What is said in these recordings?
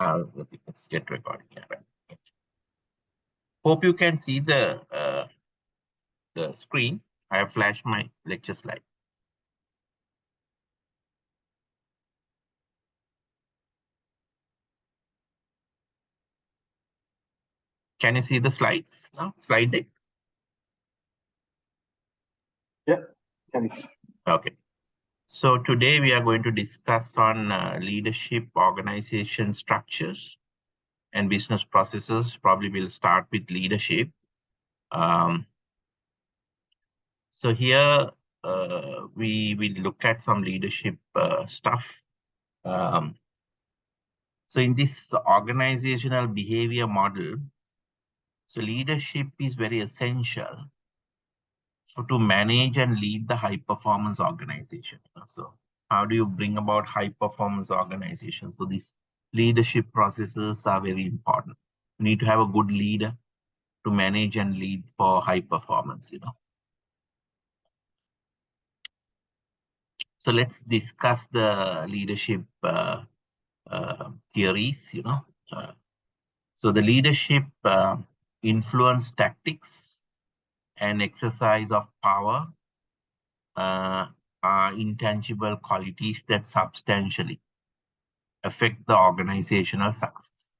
Let's get recording. Yeah, right. Hope you can see the screen. I have flashed my lecture slide. Can you see the slides now? Slide deck? Yeah, can. Okay. So today we are going to discuss on leadership, organization structures, and business processes. Probably we'll start with leadership. Um, so here we will look at some leadership stuff. Um, so in this organizational behavior model, so leadership is very essential so to manage and lead the high performance organization. So how do you bring about high performance organization? So these leadership processes are very important. You need to have a good leader to manage and lead for high performance. So let's discuss the leadership theories. So the leadership influence tactics and exercise of power uh, are intangible qualities that substantially affect the organizational success.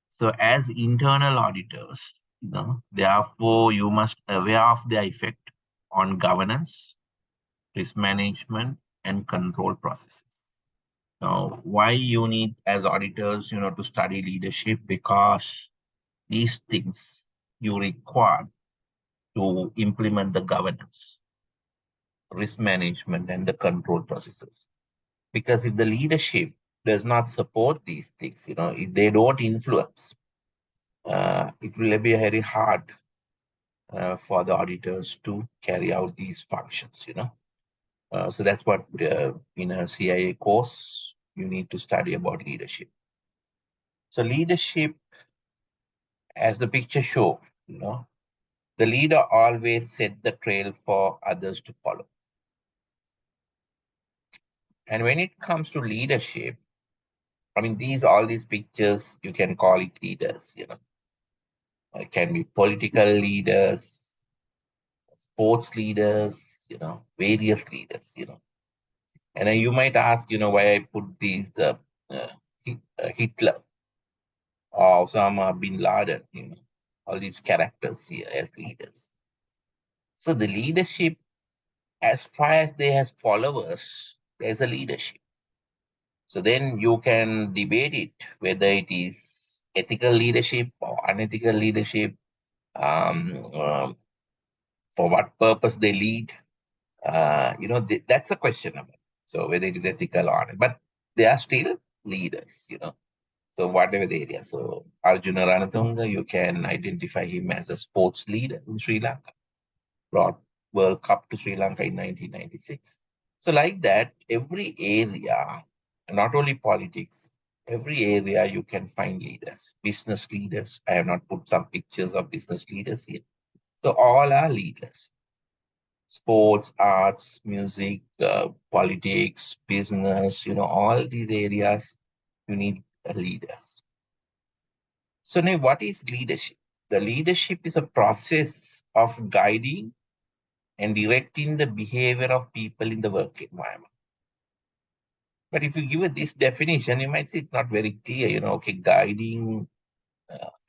So as internal auditors, therefore you must aware of their effect on governance, risk management, and control processes. Now, why you need as auditors, to study leadership? Because these things you require to implement the governance, risk management, and the control processes. Because if the leadership does not support these things, if they don't influence, it will be very hard for the auditors to carry out these functions. So that's what in a CIA course you need to study about leadership. So leadership, as the picture show, the leader always set the trail for others to follow. And when it comes to leadership, I mean, all these pictures, you can call it leaders. It can be political leaders, sports leaders, various leaders. And then you might ask, why I put these Hitler or Osama bin Laden, all these characters here as leaders. So the leadership, as far as they have followers, there's a leadership. So then you can debate it whether it is ethical leadership or unethical leadership, for what purpose they lead. That's a question about. So whether it is ethical or not, but they are still leaders. So whatever the area. So Arjuna Ranatunga, you can identify him as a sports leader in Sri Lanka. Brought World Cup to Sri Lanka in 1996. So like that, every area, not only politics, every area you can find leaders, business leaders. I have not put some pictures of business leaders here. So all are leaders. Sports, arts, music, politics, business, all these areas, you need leaders. So now what is leadership? The leadership is a process of guiding and directing the behavior of people in the work environment. But if you give it this definition, you might say it's not very clear, okay, guiding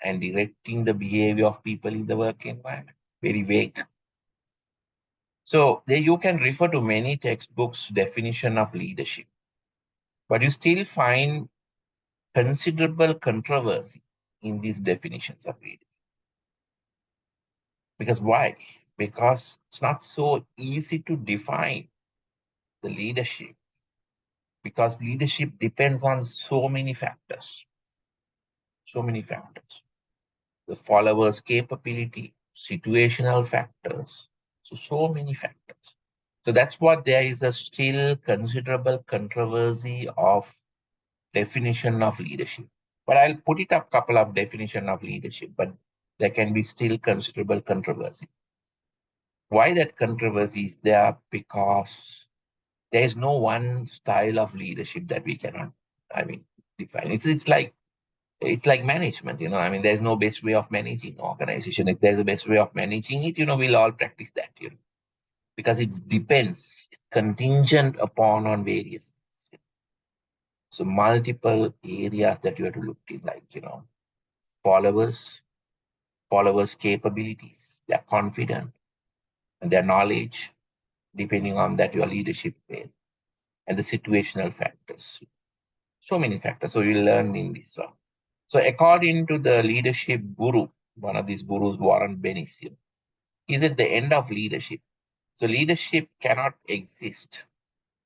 and directing the behavior of people in the work environment. Very vague. So there you can refer to many textbooks' definition of leadership, but you still find considerable controversy in these definitions of leadership. Because why? Because it's not so easy to define the leadership, because leadership depends on so many factors. So many factors. The follower's capability, situational factors. So many factors. So that's what there is a still considerable controversy of definition of leadership. But I'll put it up couple of definition of leadership, but there can be still considerable controversy. Why that controversy is there? Because there is no one style of leadership that we cannot, define. It's like management, I mean, there's no best way of managing organization. If there's a best way of managing it, we'll all practice that, because it depends, it's contingent upon on various things. So multiple areas that you have to look in, like, followers, followers' capabilities, their confidence, and their knowledge, depending on that your leadership way, and the situational factors. So many factors. So you learn in this one. So according to the leadership guru, one of these gurus, Warren Benison, is at the end of leadership. So leadership cannot exist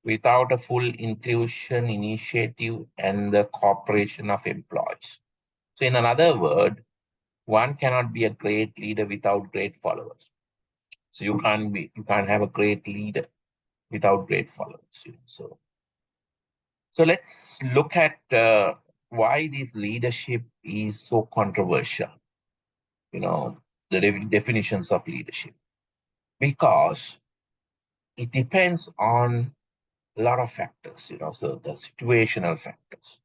without a full inclusion initiative and the cooperation of employees. So in another word, one cannot be a great leader without great followers. So you can't have a great leader without great followers. So let's look at why this leadership is so controversial. You know, the definitions of leadership, because it depends on a lot of factors. So the situational factors.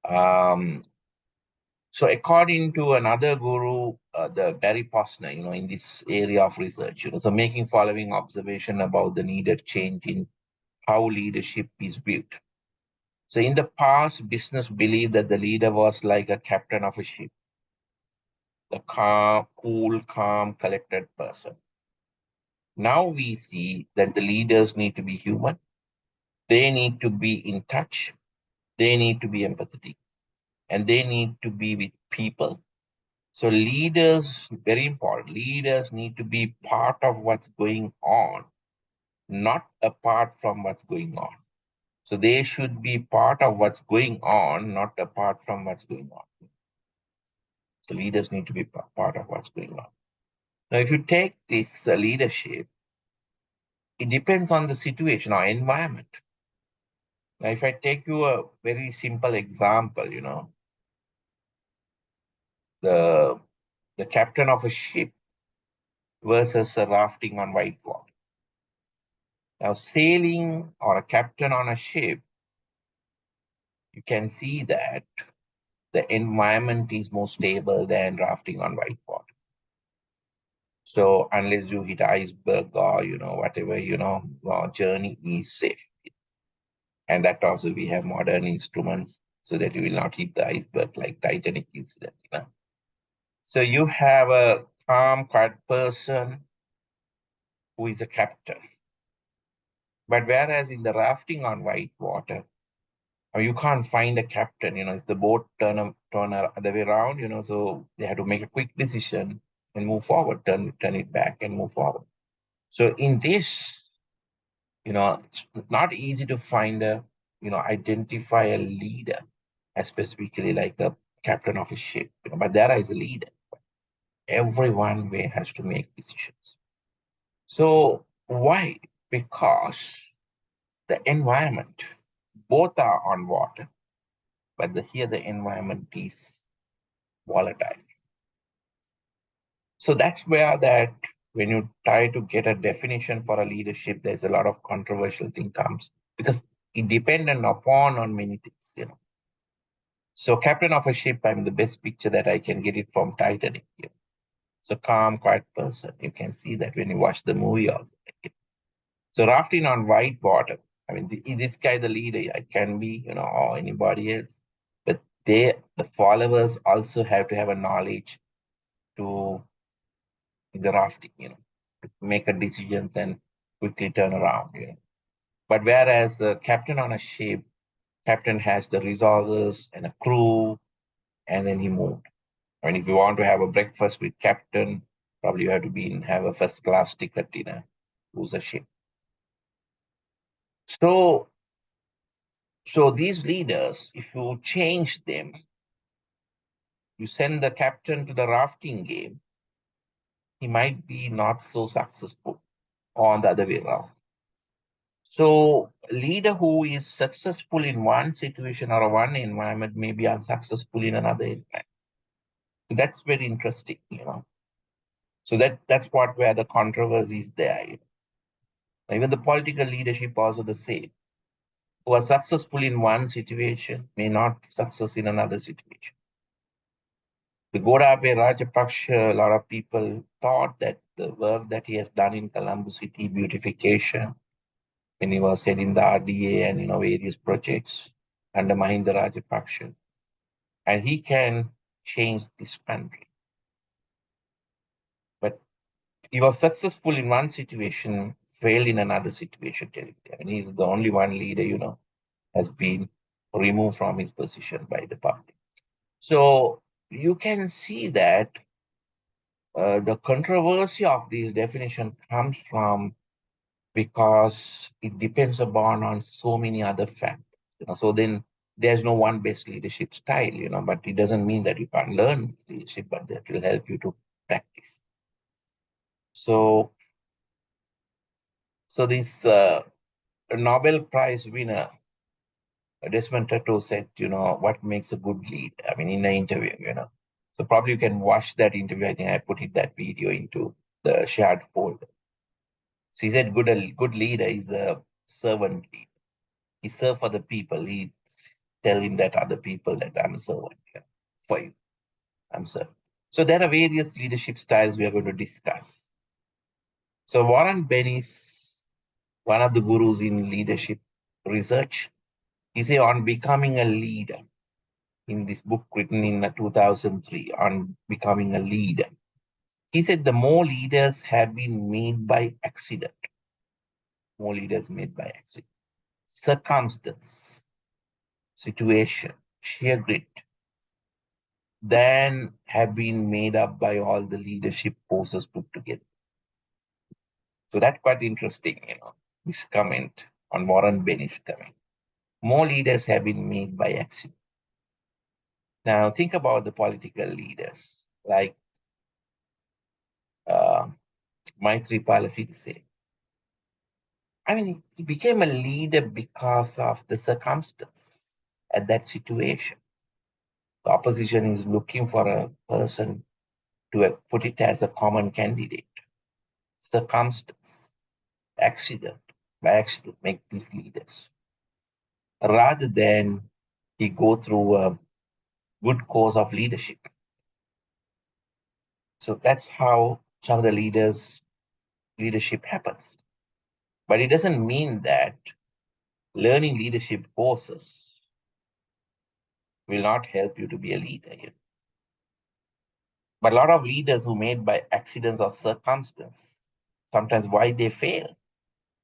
Um, so according to another guru, the Barry Posner, in this area of research, so making following observation about the needed change in how leadership is viewed. So in the past, business believed that the leader was like a captain of a ship, the calm, cool, calm, collected person. Now we see that the leaders need to be human. They need to be in touch. They need to be empathetic, and they need to be with people. So leaders, very important, leaders need to be part of what's going on, not apart from what's going on. So they should be part of what's going on, not apart from what's going on. So leaders need to be part of what's going on. Now, if you take this leadership, it depends on the situation or environment. Now, if I take you a very simple example, the the captain of a ship versus a rafting on white water. Now, sailing or a captain on a ship, you can see that the environment is more stable than rafting on white water. So unless you hit iceberg or whatever, journey is safe. And that also we have modern instruments so that you will not hit the iceberg like Titanic incident. So you have a calm, quiet person who is a captain. But whereas in the rafting on white water, you can't find a captain. It's the boat turn the way around. So they have to make a quick decision and move forward, turn it back and move forward. So in this, it's not easy to find identify a leader, specifically like a captain of a ship. But there is a leader. Everyone has to make decisions. So why? Because the environment, both are on water, but here the environment is volatile. So that's where that when you try to get a definition for a leadership, there's a lot of controversial thing comes because it dependent upon on many things. So captain of a ship, I'm the best picture that I can get it from Titanic. So calm, quiet person. You can see that when you watch the movie also. So rafting on white water. I mean, this guy, the leader, it can be, or anybody else, but the followers also have to have a knowledge to the rafting, make a decision and quickly turn around. But whereas the captain on a ship, captain has the resources and a crew, and then he moved. I mean, if you want to have a breakfast with captain, probably you have to have a first class ticket in a cruiser ship. So, so these leaders, if you change them, you send the captain to the rafting game, he might be not so successful, or the other way around. So, a leader who is successful in one situation or one environment may be unsuccessful in another environment. So that's very interesting. So that's where the controversy is there. Even the political leadership also the same. who are successful in one situation may not success in another situation. The Godabe Rajapaksa, a lot of people thought that the work that he has done in Colombo City beautification, when he was heading the RDA and various projects under Mahinda Rajapaksa, and he can change this country. But he was successful in one situation, failed in another situation terribly. I mean, he's the only one leader, has been removed from his position by the party. So you can see that the controversy of this definition comes from because it depends upon on so many other factors. So then there's no one best leadership style, but it doesn't mean that you can't learn leadership, but that will help you to practice. So, so this Nobel Prize winner Desmond Tutu said, what makes a good lead? I mean, in the interview. So probably you can watch that interview. I think I put that video into the shared folder. So he said, a good leader is a servant leader. He serve for the people. He tell him that other people that I'm a servant here for you. I'm serving. So there are various leadership styles we are going to discuss. So Warren Bennis, one of the gurus in leadership research, he say on becoming a leader in this book written in 2003 on becoming a leader. He said the more leaders have been made by accident, more leaders made by accident, circumstance, situation, sheer grit, than have been made up by all the leadership forces put together. So that's quite interesting, this comment on Warren Bennis' comment. More leaders have been made by accident. Now think about the political leaders like uh, Maithripala Sirisena. I mean, he became a leader because of the circumstance at that situation. The opposition is looking for a person to put it as a common candidate. Circumstance, accident, by accident, make these leaders. Rather than he go through a good course of leadership. So that's how some of the leadership happens. But it doesn't mean that learning leadership courses will not help you to be a leader. But a lot of leaders who made by accidents or circumstance, sometimes why they fail,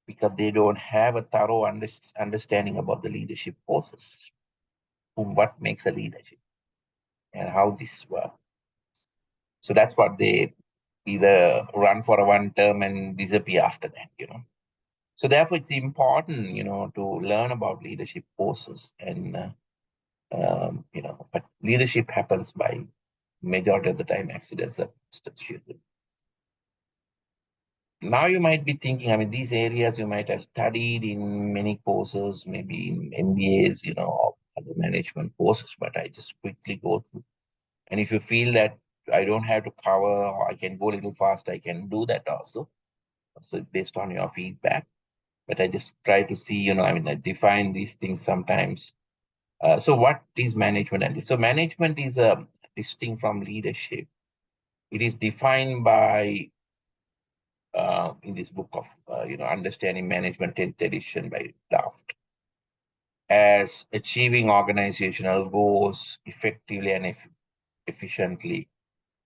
because they don't have a thorough understanding about the leadership courses, what makes a leadership and how this works. So that's what they either run for a one term and disappear after that. So therefore, it's important, to learn about leadership courses and, but leadership happens by majority of the time accidents are usually. Now you might be thinking, I mean, these areas you might have studied in many courses, maybe in MBAs, or other management courses, but I just quickly go through. And if you feel that I don't have to cover or I can go a little fast, I can do that also. So based on your feedback. But I just try to see, I mean, I define these things sometimes. So what is management? And so management is distinct from leadership. It is defined by in this book of understanding management 10th edition by Daft as achieving organizational goals effectively and efficiently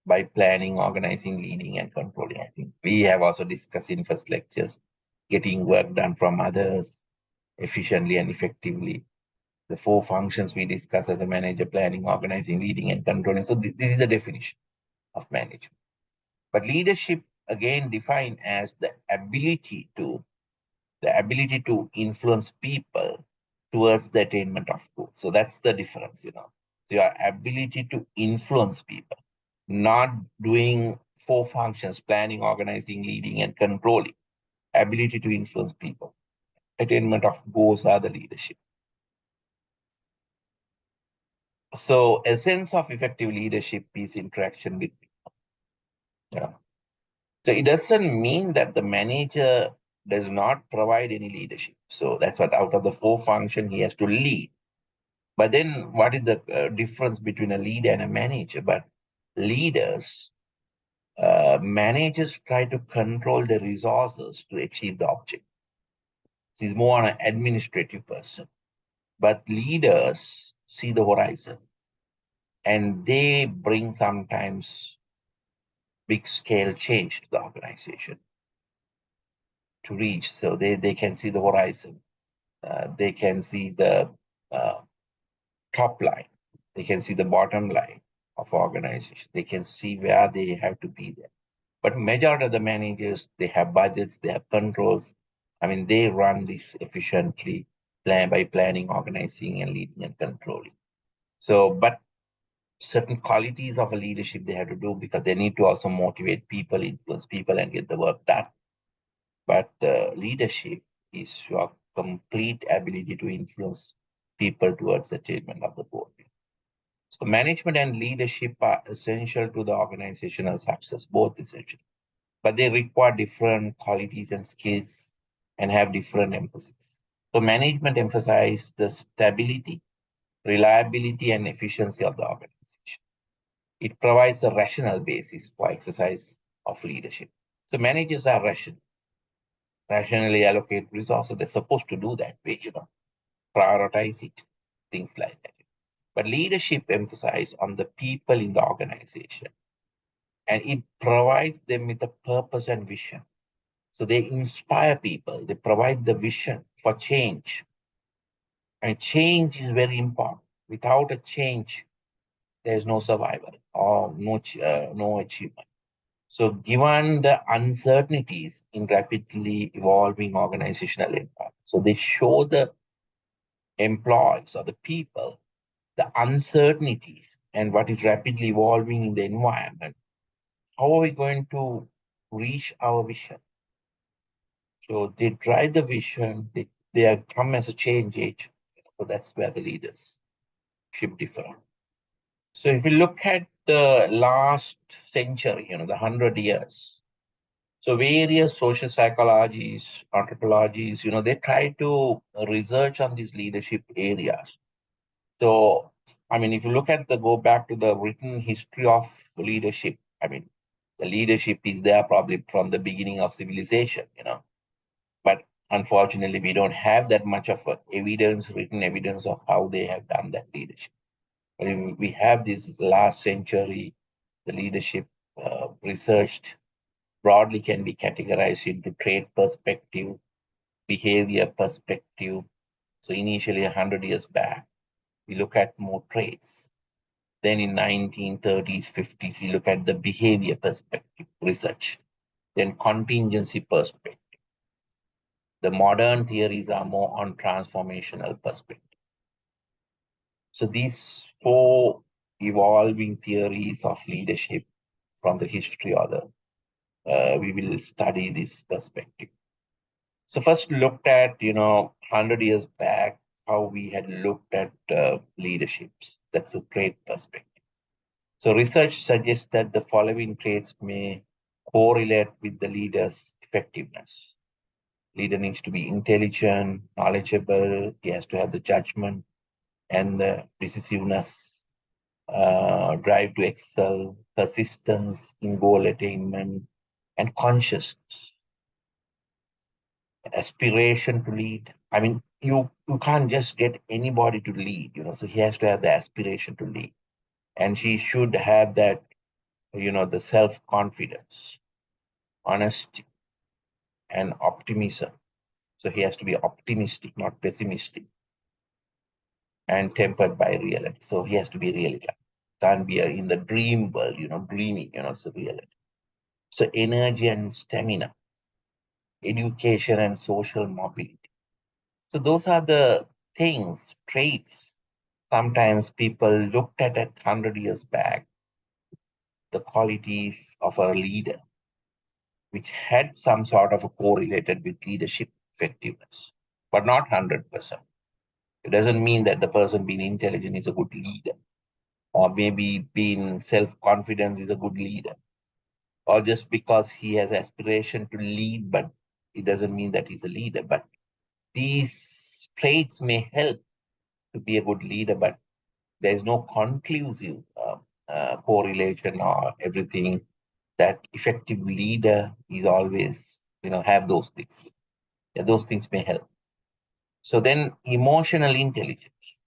by planning, organizing, leading, and controlling. I think we have also discussed in first lectures getting work done from others efficiently and effectively. The four functions we discuss as a manager: planning, organizing, leading, and controlling. So this is the definition of management. But leadership, again, defined as the ability to influence people towards the attainment of goals. So that's the difference. So your ability to influence people, not doing four functions: planning, organizing, leading, and controlling. Ability to influence people. Attainment of goals are the leadership. So a sense of effective leadership is interaction with people. So it doesn't mean that the manager does not provide any leadership. So that's what out of the four function he has to lead. But then what is the difference between a leader and a manager? But leaders, managers try to control the resources to achieve the object. He's more on an administrative person. But leaders see the horizon and they bring sometimes big scale change to the organization to reach. So they can see the horizon. They can see the uh, top line. They can see the bottom line of organization. They can see where they have to be there. But majority of the managers, they have budgets, they have controls. I mean, they run this efficiently by planning, organizing, and leading and controlling. So, but certain qualities of a leadership they have to do because they need to also motivate people, influence people, and get the work done. But leadership is your complete ability to influence people towards the achievement of the goal. So management and leadership are essential to the organizational success, both essential, but they require different qualities and skills and have different emphasis. So management emphasizes the stability, reliability, and efficiency of the organization. It provides a rational basis for exercise of leadership. So managers are rationally allocate resources. They're supposed to do that way, prioritize it, things like that. But leadership emphasizes on the people in the organization and it provides them with a purpose and vision. So they inspire people, they provide the vision for change. And change is very important. Without a change, there's no survival or no achievement. So, given the uncertainties in rapidly evolving organizational environment, so they show the employees or the people the uncertainties and what is rapidly evolving in the environment. How are we going to reach our vision? So they drive the vision, they are come as a change agent. So that's where the leaders should differ. So if we look at the last century, the 100 years, so various social psychologies, anthropologies, they try to research on these leadership areas. So, I mean, if you look at go back to the written history of leadership, I mean, the leadership is there probably from the beginning of civilization. But unfortunately, we don't have that much of written evidence of how they have done that leadership. But if we have this last century, the leadership researched broadly can be categorized into trait perspective, behavior perspective. So initially, 100 years back, we look at more traits. Then in 1930s, 50s, we look at the behavior perspective research. Then contingency perspective. The modern theories are more on transformational perspective. So these four evolving theories of leadership from the history or we will study this perspective. So first looked at, 100 years back, how we had looked at leaderships. That's a trait perspective. So research suggests that the following traits may correlate with the leader's effectiveness. Leader needs to be intelligent, knowledgeable. He has to have the judgment and the decisiveness, drive to excel, persistence in goal attainment, and consciousness, aspiration to lead. I mean, you can't just get anybody to lead. So he has to have the aspiration to lead, and she should have that, the self confidence, honesty, and optimism. So he has to be optimistic, not pessimistic, and tempered by reality. So he has to be reality. Can't be in the dream world, dreaming, so reality. So energy and stamina, education and social mobility. So those are the things, traits. Sometimes people looked at it 100 years back, the qualities of a leader, which had some sort of a correlated with leadership effectiveness, but not 100%. It doesn't mean that the person being intelligent is a good leader, or maybe being self-confidence is a good leader, or just because he has aspiration to lead, but it doesn't mean that he's a leader. But these traits may help to be a good leader, but there's no conclusive correlation or everything that effective leader is always, have those things. Yeah, those things may help. So then emotional intelligence.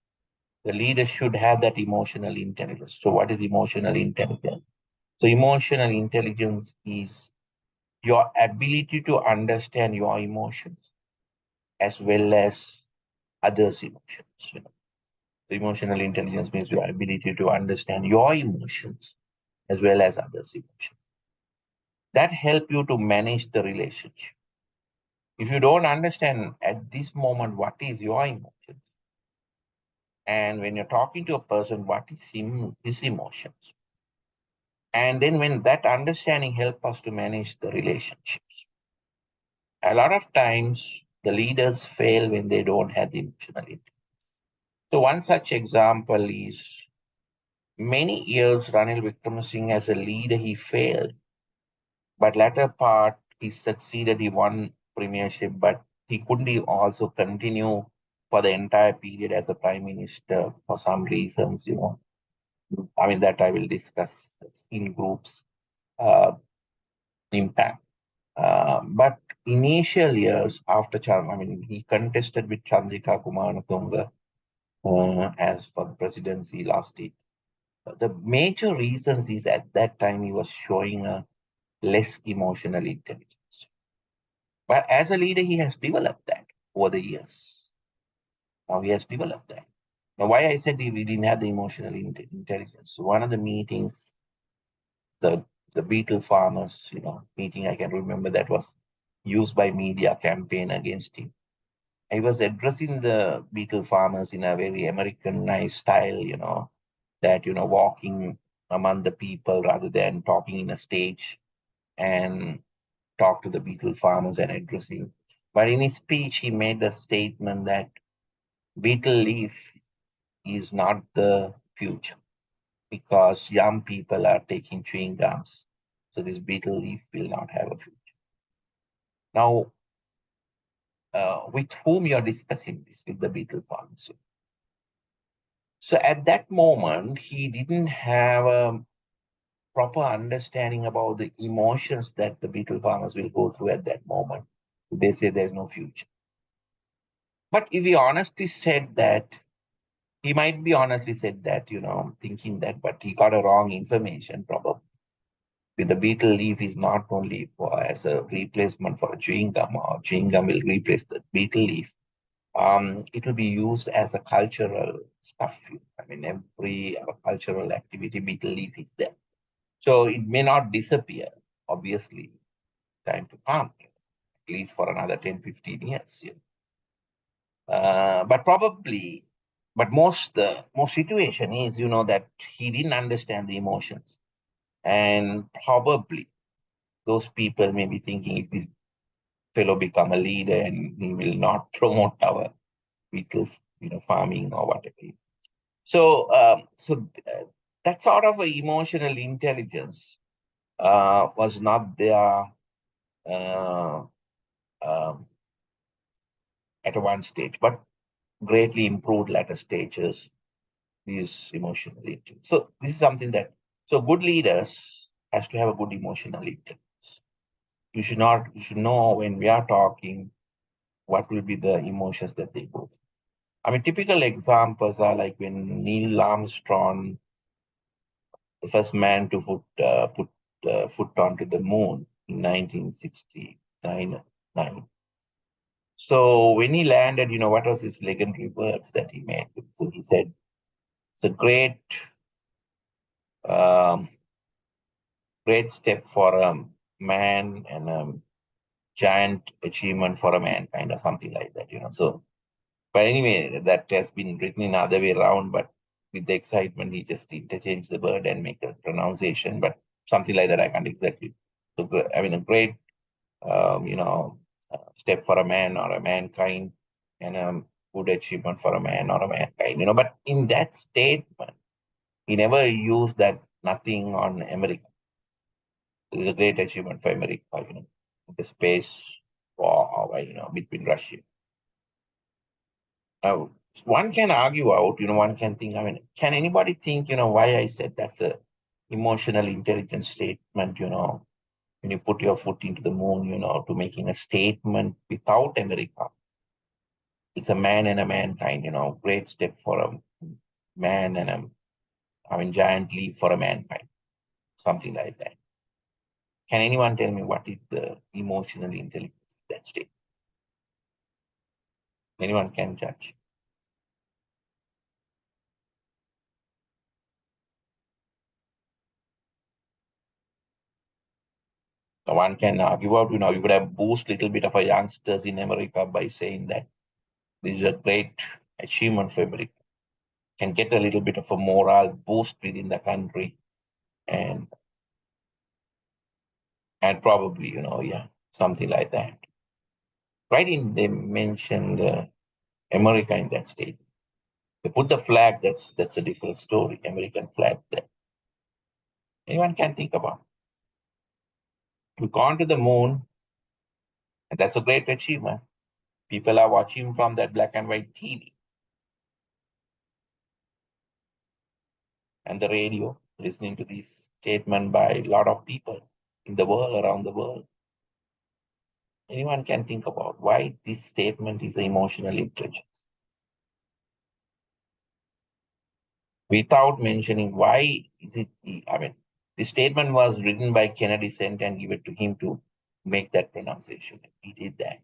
The leader should have that emotional intelligence. So what is emotional intelligence? So emotional intelligence is your ability to understand your emotions as well as others' emotions. The emotional intelligence means your ability to understand your emotions as well as others' emotions. That help you to manage the relationship. If you don't understand at this moment what is your emotions, and when you're talking to a person, what is his emotions, and then when that understanding help us to manage the relationships. A lot of times, the leaders fail when they don't have the emotional intelligence. So one such example is many years Ranil Wickramasinghe as a leader, he failed, but latter part he succeeded. He won premiership, but he couldn't also continue for the entire period as a prime minister for some reasons. I mean that I will discuss in groups impact. But initial years after I mean, he contested with Chandrika Kumaratunga as for the presidency last year. The major reasons is at that time he was showing a less emotional intelligence. But as a leader, he has developed that over the years. Now he has developed that. Now, why I said we didn't have the emotional intelligence. One of the meetings, the the beetle farmers, meeting I can remember that was used by media campaign against him. He was addressing the beetle farmers in a very Americanized style, that walking among the people rather than talking in a stage and talk to the beetle farmers and addressing. But in his speech, he made the statement that beetle leaf is not the future because young people are taking chewing gums. So this beetle leaf will not have a future. Now, with whom you're discussing this? With the beetle farmers. So at that moment, he didn't have a proper understanding about the emotions that the beetle farmers will go through at that moment. They say there's no future. But if he honestly said that, he might be honestly said that, thinking that, but he got a wrong information probably. With the beetle leaf is not only for as a replacement for a chewing gum, or chewing gum will replace the beetle leaf. It will be used as a cultural stuff. I mean, every cultural activity, beetle leaf is there. So it may not disappear, obviously, time to come, at least for another 10, 15 years. But probably, but the most situation is, that he didn't understand the emotions. And probably those people may be thinking if this fellow become a leader and he will not promote our beetle, farming or whatever. So that sort of emotional intelligence was not there uh, um, at one stage, but greatly improved latter stages. These emotional intelligence. So this is something that good leaders has to have a good emotional intelligence. You should know when we are talking what will be the emotions that they go through. I mean, typical examples are like when Neil Armstrong, the first man to put foot onto the moon in 1969. So when he landed, what was his legendary words that he made? So he said, "It's a um, great step for a man and a giant achievement for a mankind," or something like that. So, but anyway, that has been written in other way around. But with the excitement, he just interchanged the word and make a pronunciation. But something like that, I can't exactly. So, I mean, a great, step for a man or a mankind, and a good achievement for a man or a mankind. But in that statement, he never used that nothing on America. It is a great achievement for America, the space. war, between Russia. Now, one can argue out, one can think, can anybody think, why I said that's a emotional intelligence statement, when you put your foot into the moon, to making a statement without America. It's a man and a mankind, great step for a man and giant leap for a mankind, something like that. Can anyone tell me what is the emotional intelligence in that state? Anyone can judge. So one can argue out, you could have boost little bit of a youngsters in America by saying that this is a great achievement for America. Can get a little bit of a moral boost within the country, and probably, something like that. Right in they mentioned America in that state. They put the flag. That's a different story. American flag there. Anyone can think about. We've gone to the moon, and that's a great achievement. People are watching from that black and white TV and the radio, listening to this statement by a lot of people in the world, around the world. Anyone can think about why this statement is emotional intelligence without mentioning why is it. The statement was written by Kennedy, sent and given to him to make that pronunciation. He did that.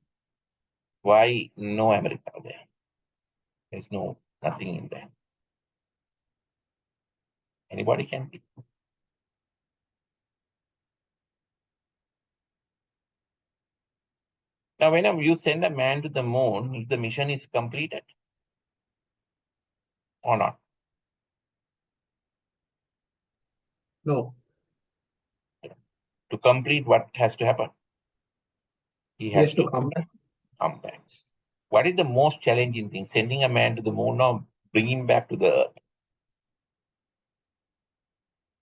Why no America there? There's nothing in there. Anybody can think. Now, whenever you send a man to the moon, is the mission is completed or not? No. To complete, what has to happen? He He has has to to come back. come back. What is the most challenging thing? Sending a man to the moon or bringing back to the earth?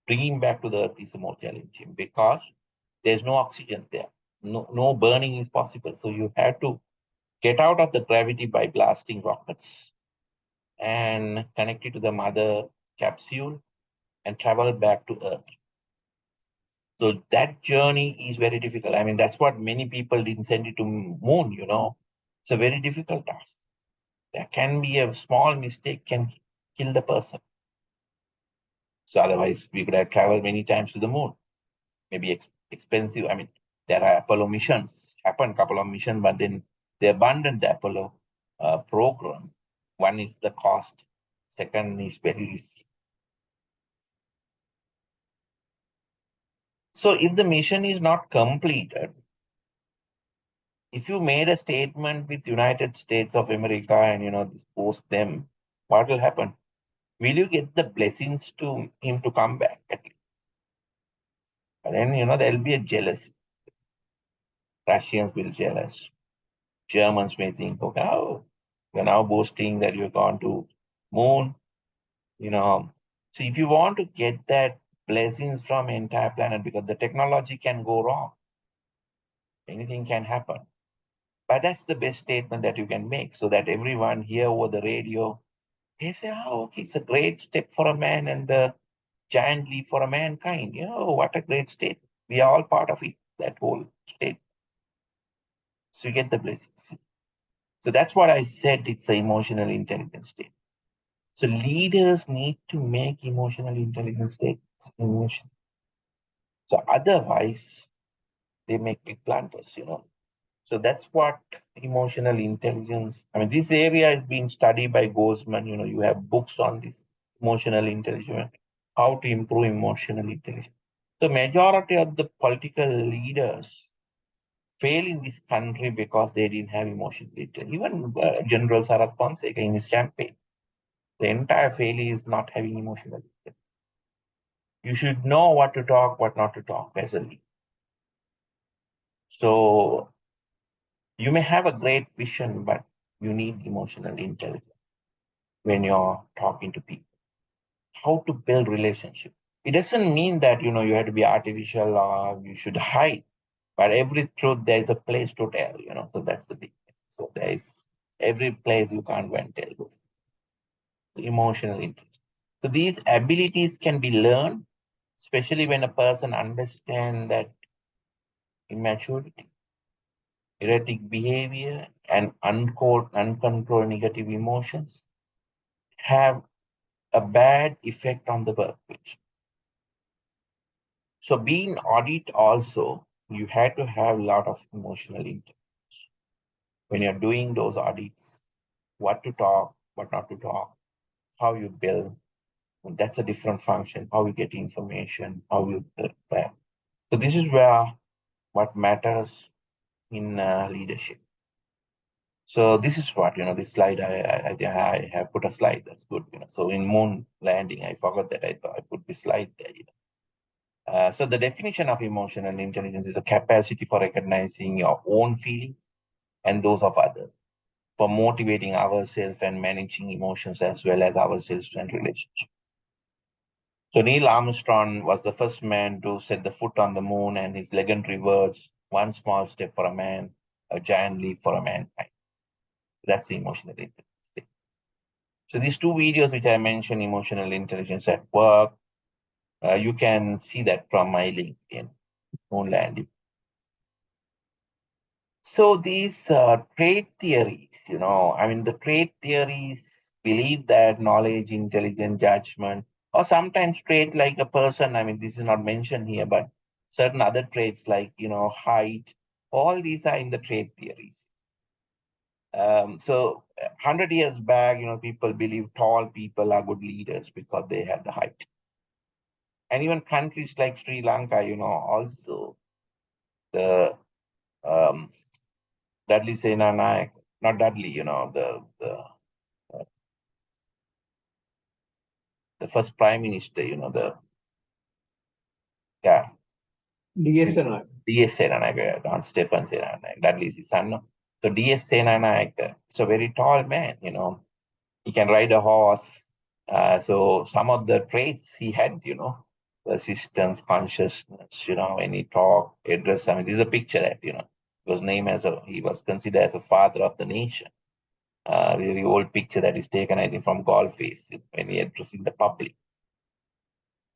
Bringing back to the earth is more challenging because there's no oxygen there. No burning is possible. So you have to get out of the gravity by blasting rockets and connect it to the mother capsule and travel back to earth. So that journey is very difficult. That's what many people didn't send it to moon, It's a very difficult task. There can be a small mistake can kill the person. So otherwise, we could have traveled many times to the moon. Maybe expensive. There are Apollo missions, happened couple of missions, but then they abandoned the Apollo program. One is the cost. Second is very risky. So if the mission is not completed, if you made a statement with United States of America and post them, what will happen? Will you get the blessings to him to come back? And then there'll be a jealousy. Russians will jealous. Germans may think, okay, oh, you're now boasting that you've gone to moon, you know. So if you want to get that blessings from entire planet, because the technology can go wrong, anything can happen. But that's the best statement that you can make so that everyone here over the radio, they say, oh, okay, it's a great step for a man and the giant leap for a mankind. What a great state. We are all part of it, that whole state. So you get the blessings. So that's what I said. It's an emotional intelligence state. So leaders need to make emotional intelligence statements. So otherwise, they make big blunders. So that's what emotional intelligence. This area is being studied by Gosman. You have books on this emotional intelligence, how to improve emotional intelligence. The majority of the political leaders fail in this country because they didn't have emotional intelligence. Even General Sarath Fonseca in his campaign, the entire failure is not having emotional intelligence. You should know what to talk, what not to talk as a leader. So you may have a great vision, but you need emotional intelligence when you're talking to people. How to build relationship. It doesn't mean that you have to be artificial or you should hide, But every truth there is a place to tell, So that's the big thing. So there is every place you can't go and tell those emotional intelligence. So these abilities can be learned, especially when a person understands that immaturity, erratic behavior, and uncontrolled negative emotions have a bad effect on the workplace. So being audit also, you had to have a lot of emotional intelligence when you're doing those audits, what to talk, what not to talk, how you build. That's a different function, how you get information, how you prepare. So this is where what matters in leadership. So this is what, this slide, I think I have put a slide, that's good. So in moon landing, I forgot that I put this slide there. So the definition of emotional intelligence is a capacity for recognizing your own feelings and those of others, for motivating ourselves and managing emotions as well as ourselves and relationships. So Neil Armstrong was the first man to set the foot on the moon, and his legendary words, "One small step for a man, a giant leap for a mankind." That's the emotional intelligence. So these two videos which I mentioned, emotional intelligence at work, you can see that from my LinkedIn, moon landing. So these trade theories, the trade theories believe that knowledge, intelligence, judgment, or sometimes trait like a person. This is not mentioned here, but certain other traits like, height, all these are in the trade theories. So 100 years back, people believe tall people are good leaders because they have the height. And even countries like Sri Lanka, also the um, Dudley Senanayak, not Dudley, the first prime minister, yeah, DSNR. D.S. Senanayak, Don Stephen Senanayak, Dudley is his son. No? So D.S. Senanayak is a very tall man, he can ride a horse. So some of the traits he had, persistence, consciousness, when he talked, address. This is a picture that, was named he was considered as a father of the nation. Very old picture that is taken, I think, from golf face when he addressing the public.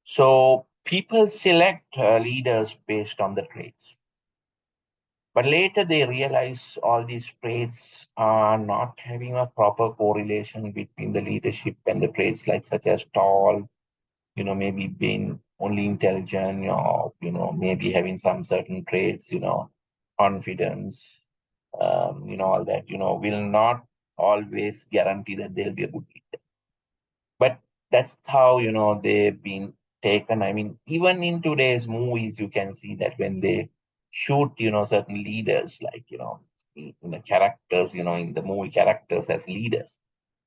So people select leaders based on the traits. But later they realize all these traits are not having a proper correlation between the leadership and the traits like such as tall, maybe being only intelligent or, maybe having some certain traits, confidence, all that, will not always guarantee that they'll be a good leader. But that's how, they've been taken. Even in today's movies, you can see that when they shoot, certain leaders, like, in the characters, in the movie characters as leaders,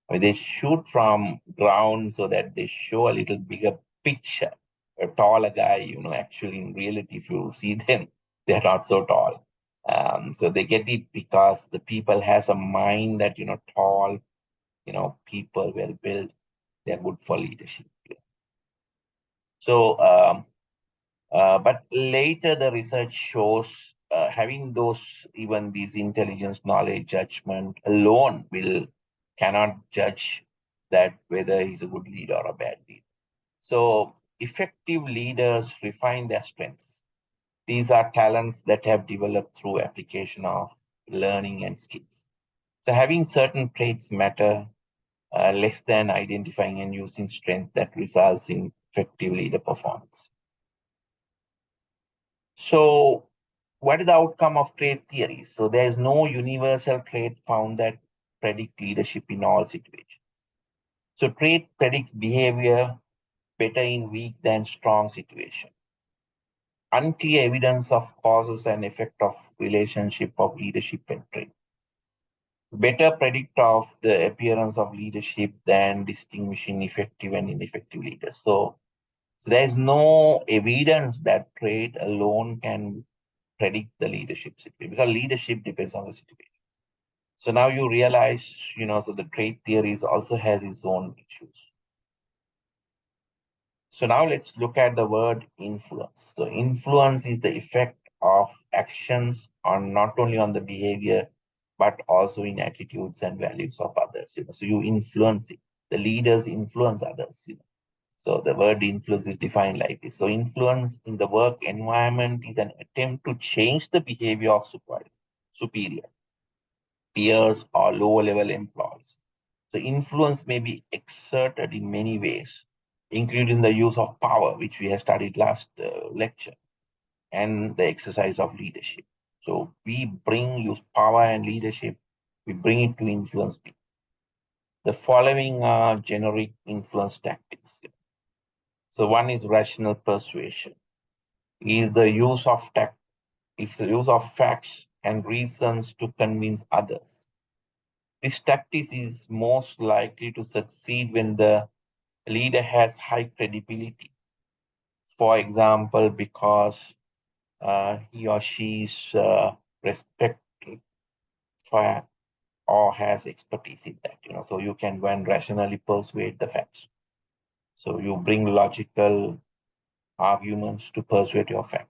they shoot from ground so that they show a little bigger picture. A taller guy, actually in reality, if you see them, they're not so tall. So they get it because the people has a mind that, tall, people well built, they're good for leadership. So, but later the research shows having even these intelligence, knowledge, judgment alone cannot judge that whether he's a good leader or a bad leader. So effective leaders refine their strengths. These are talents that have developed through application of learning and skills. So having certain traits matter less than identifying and using strength that results in effective leader performance. So, what is the outcome of trait theories? So, there is no universal trait found that predict leadership in all situations. So, trait predicts behavior better in weak than strong situation. Unclear evidence of causes and effect of relationship of leadership and trait. Better predict of the appearance of leadership than distinguishing effective and ineffective leaders. So there is no evidence that trait alone can predict the leadership situation because leadership depends on the situation. So now you realize, so the trait theories also has its own issues. So now let's look at the word influence. So influence is the effect of of actions on not only on the behavior, but also in attitudes and values of others. So you influence it. The leaders influence others. So the word influence is defined like this. So influence in the work environment is an attempt to change the behavior of superior, peers, or lower level employees. So influence may be exerted in many ways, including the use of power, which we have studied last lecture, and the exercise of leadership. So use power and leadership, we bring it to influence people. The following are generic influence tactics. So one is rational persuasion. Is the use of it's the use of facts and reasons to convince others. This tactic is most likely to succeed when the leader has high credibility. For example, because he or she is respected for or has expertise in that. So you can go and rationally persuade the facts. So you bring logical arguments to persuade your fact.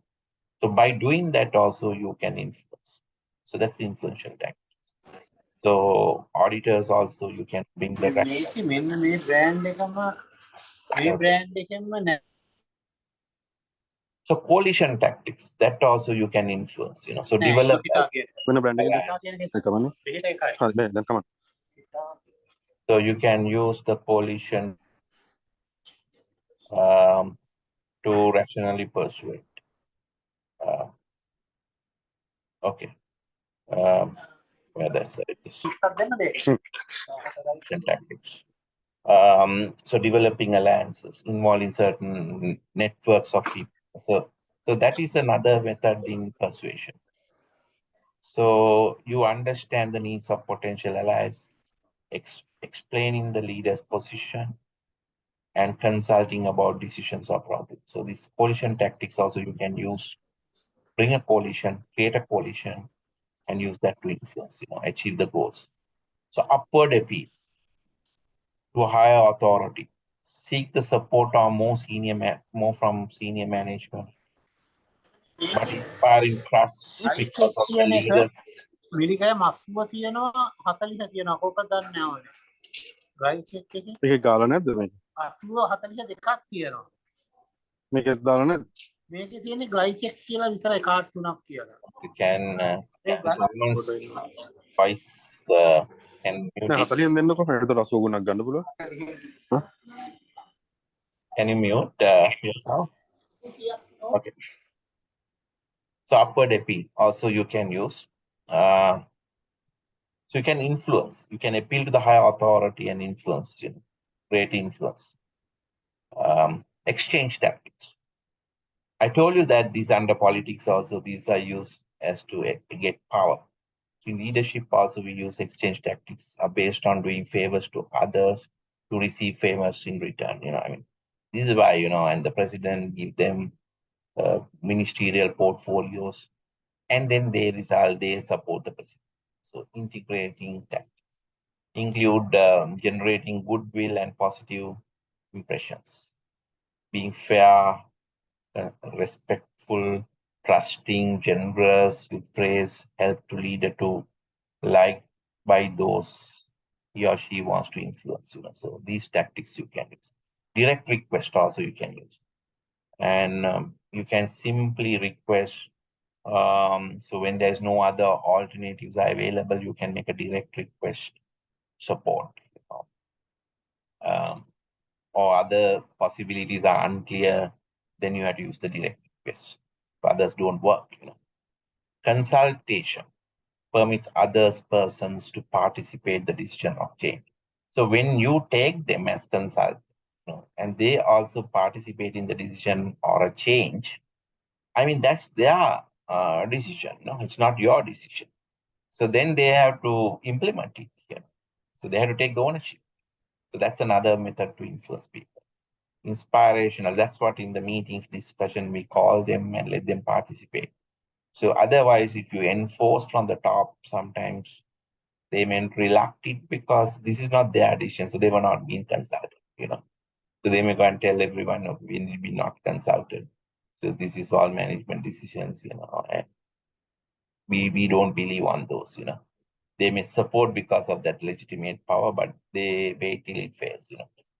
So by doing that also you can influence. So that's the influential tactic. So auditors also you can bring the so coalition tactics that also you can influence. So develop alliance. Then come on. So you can use the coalition to rationally persuade. Okay. Where that's it is. Tactics. So developing alliances involving certain networks of people. So that is another method in persuasion. So you understand the needs of potential allies, explaining the leader's position, and consulting about decisions or problems. So these coalition tactics also you can use. Bring a coalition, create a coalition, and use that to influence, achieve the goals. So upward appeal to higher authority. Seek the support of more from senior management, but inspiring trust because of the leaders. මිරිකය මස්සුව තියෙනවා 40 තියෙනවා කෝක දන්නේ නැහැ. ගයි check එකේ මේකේ ගාලා නැද්ද මේක? 80 42ක් තියෙනවා. මේකේ දාලා නැද්ද? මේකේ තියෙන්නේ ග්ලයි චෙක් කියලා විතරයි කාඩ් තුනක් කියලා. You can someone's voice can mute නෑ it. 40න් දෙන්නකො. එතකොට 80 ගුණක් ගන්න පුළුවන්. Can you mute yourself? Okay. So upward appeal also you can use. So you can influence. You can appeal to the higher authority and influence. Great influence. Exchange tactics. I told you that these under politics also these are used as to get power. In leadership also we use exchange tactics are based on doing favors to others to receive favors in return. This is why and the president give them ministerial portfolios, and then they support the president. So integrating tactics include generating goodwill and positive impressions, being fair, respectful, trusting, generous with praise, help to leader to like by those he or she wants to influence. So these tactics you can use. Direct request also you can use, and you can simply request. So when there's no other alternatives are available, you can make a direct request support. Or other possibilities are unclear, then you have to use the direct request. If others don't work. Consultation permits others persons to participate the decision of change. So when you take them as consultant, and they also participate in the decision or a change, I mean that's their decision. It's not your decision. So then they have to implement it here. So they have to take the ownership. So that's another method to influence people. Inspirational. That's what in the meetings discussion we call them and let them participate. So otherwise, if you enforce from the top, sometimes they may reluctant because this is not their decision. So they were not being consulted, So they may go and tell everyone, we will be not consulted. So this is all management decisions, we don't believe on those, They may support because of that legitimate power, but they wait till it fails,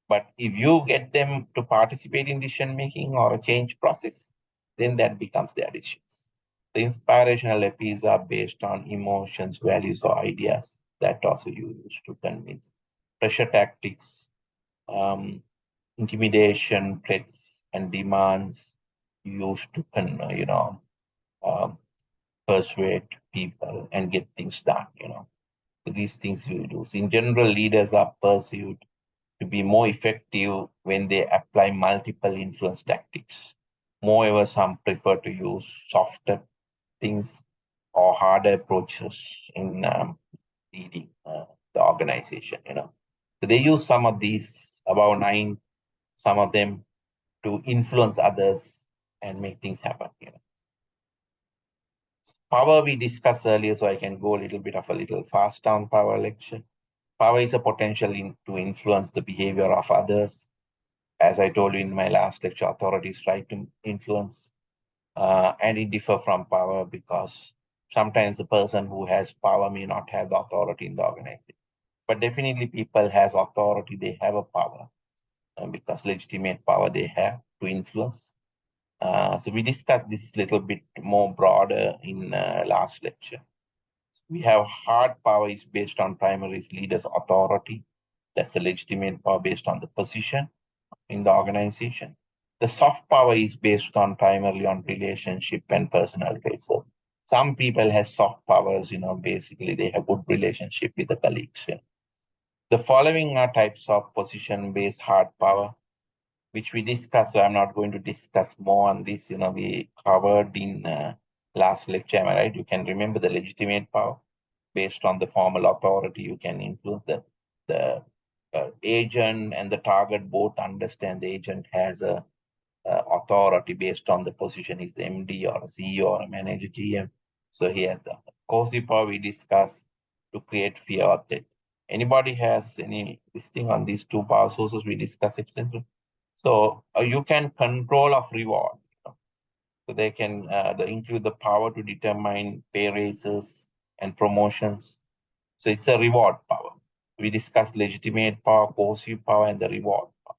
But if you get them to participate in decision making or a change process, then that becomes their decisions. The inspirational appeals are based on emotions, values, or ideas that also you use to convince. Pressure tactics, intimidation, threats, and demands used to, um, persuade people and get things done, These things you do. So in general, leaders are perceived to be more effective when they apply multiple influence tactics. Moreover, some prefer to use softer things or harder approaches in leading the organization, So they use some of these, about 9, some of them, to influence others and make things happen, Power we discussed earlier, so I can go a little bit of a little fast on power lecture. Power is a potential to influence the behavior of others. As I told you in my last lecture, authorities try to influence, and it differs from power because sometimes the person who has power may not have the authority in the organization. But definitely people has authority, they have a power, because legitimate power they have to influence. So we discussed this little bit more broader in last lecture. We have hard power is based on primary leaders' authority. That's a legitimate power based on the position in the organization. The soft power is based on primarily on relationship and personal traits. So some people have soft powers, basically they have good relationship with the colleagues. Yeah. The following are types of position-based hard power, which we discussed. So I'm not going to discuss more on this. We covered in last lecture, am I right? You can remember the legitimate power based on the formal authority. You can influence the agent and the target both understand the agent has a authority based on the position is the MD or a CEO or a manager GM. So he has the cozy power we discussed to create fear of that. Anybody has any listing on these two power sources we discussed extensively? So you can control of reward. So they can they include the power to determine pay raises and promotions. So it's a reward power. We discussed legitimate power, coercive power, and the reward power.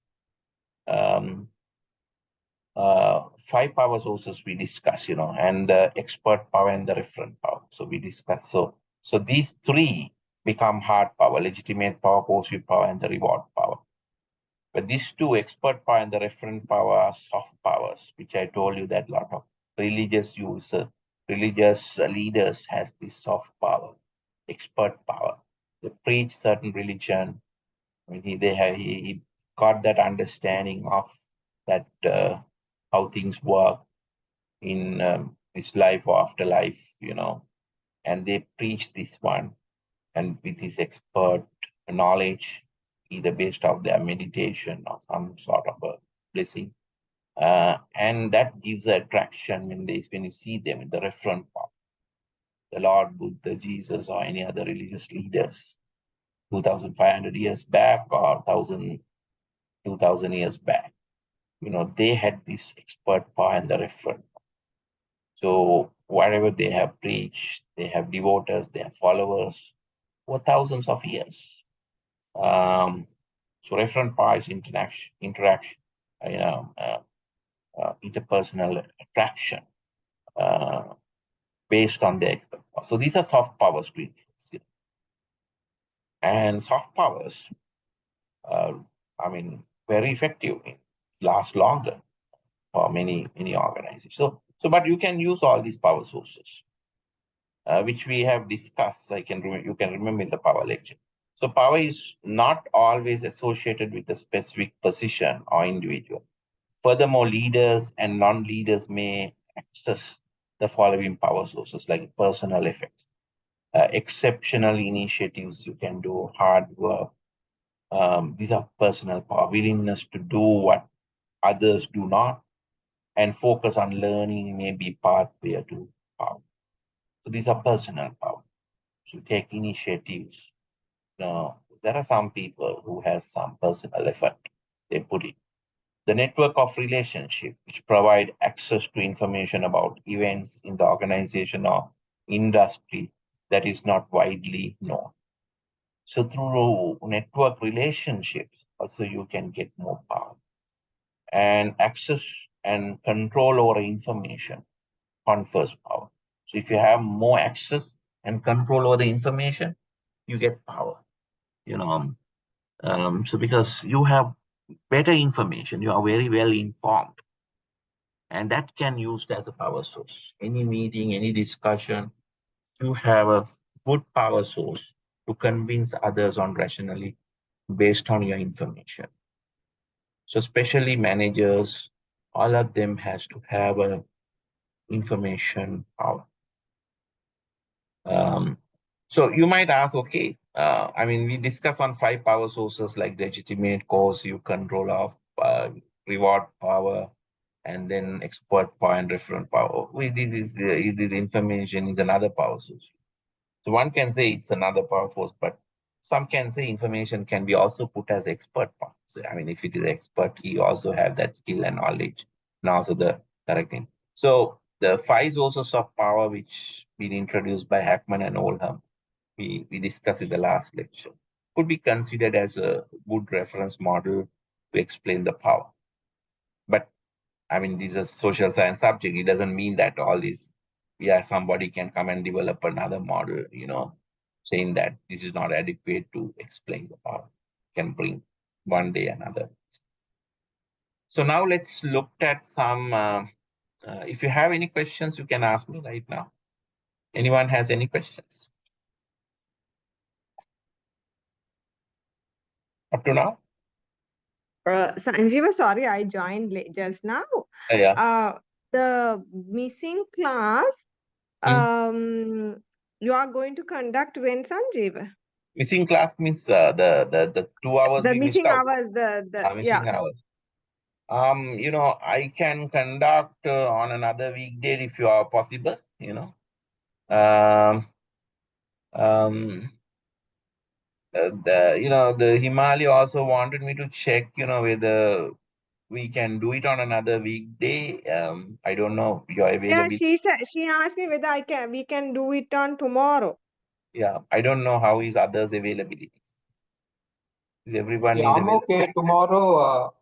5 power sources we discuss, and the expert power and the referent power. So we discuss. So these 3 become hard power: legitimate power, coercive power, and the reward power. But these 2, expert power and the referent power, are soft powers, which I told you that a lot of religious leaders has this soft power, expert power. They preach certain religion. I mean, he got that understanding of that how things work in his life or afterlife, and they preach this one, and with his expert knowledge, either based on their meditation or some sort of a blessing, and that gives attraction when you see them in the reference part, the Lord Buddha, Jesus, or any other religious leaders, 2,500 years back or 2,000 years back. They had this expert power and the reference. So whatever they have preached, they have devotees, they have followers for thousands of years. So referent power is interaction, interpersonal attraction based on the expert power. So these are soft powers to influence. And soft powers, very effective, last longer for many organizations. So, but you can use all these power sources, which we have discussed. You can remember in the power lecture. So power is not always associated with a specific position or individual. Furthermore, leaders and non-leaders may access the following power sources, like personal effects, exceptional initiatives you can do, hard work. These are personal power, willingness to do what others do not, and focus on learning may be pathway to power. So these are personal power. So take initiatives. There are some people who has some personal effort they put in. The network of relationship, which provide access to information about events in the organization or industry that is not widely known. So through network relationships, also you can get more power. And access and control over information confers power. So if you have more access and control over the information, you get power. So because you have better information, you are very well informed, and that can used as a power source. Any meeting, any discussion, you have a good power source to convince others on rationally based on your information. So especially managers, all of them has to have a information power. So you might ask, okay, we discuss on 5 power sources like legitimate cause, you control of reward power, and then expert power and referent power. This is this information is another power source. So one can say it's another power source, but some can say information can be also put as expert power. So if it is expert, he also have that skill and knowledge, and also the correct thing. So the 5 sources of power which been introduced by Hackman and Oldham, we discussed in the last lecture, could be considered as a good reference model to explain the power. But this is a social science subject. It doesn't mean that all this, somebody can come and develop another model, saying that this is not adequate to explain the power. Can bring one day another. So now let's look at some, if you have any questions, you can ask me right now. Anyone has any questions? Up to now? Sanjeeva, sorry, I joined late just now. Yeah. The missing class, you are going to conduct when, Sanjeeva? Missing class means the 2 hours The we missed missing out. hours, Missing hours. I can conduct on another weekday if you are possible. The Himalaya also wanted me to check, whether we can do it on another weekday. I don't know your Yeah, availability. she asked me whether we can do it on tomorrow. Yeah, I don't know how is others' availability. Is everyone Yeah, is I'm available? okay. Tomorrow,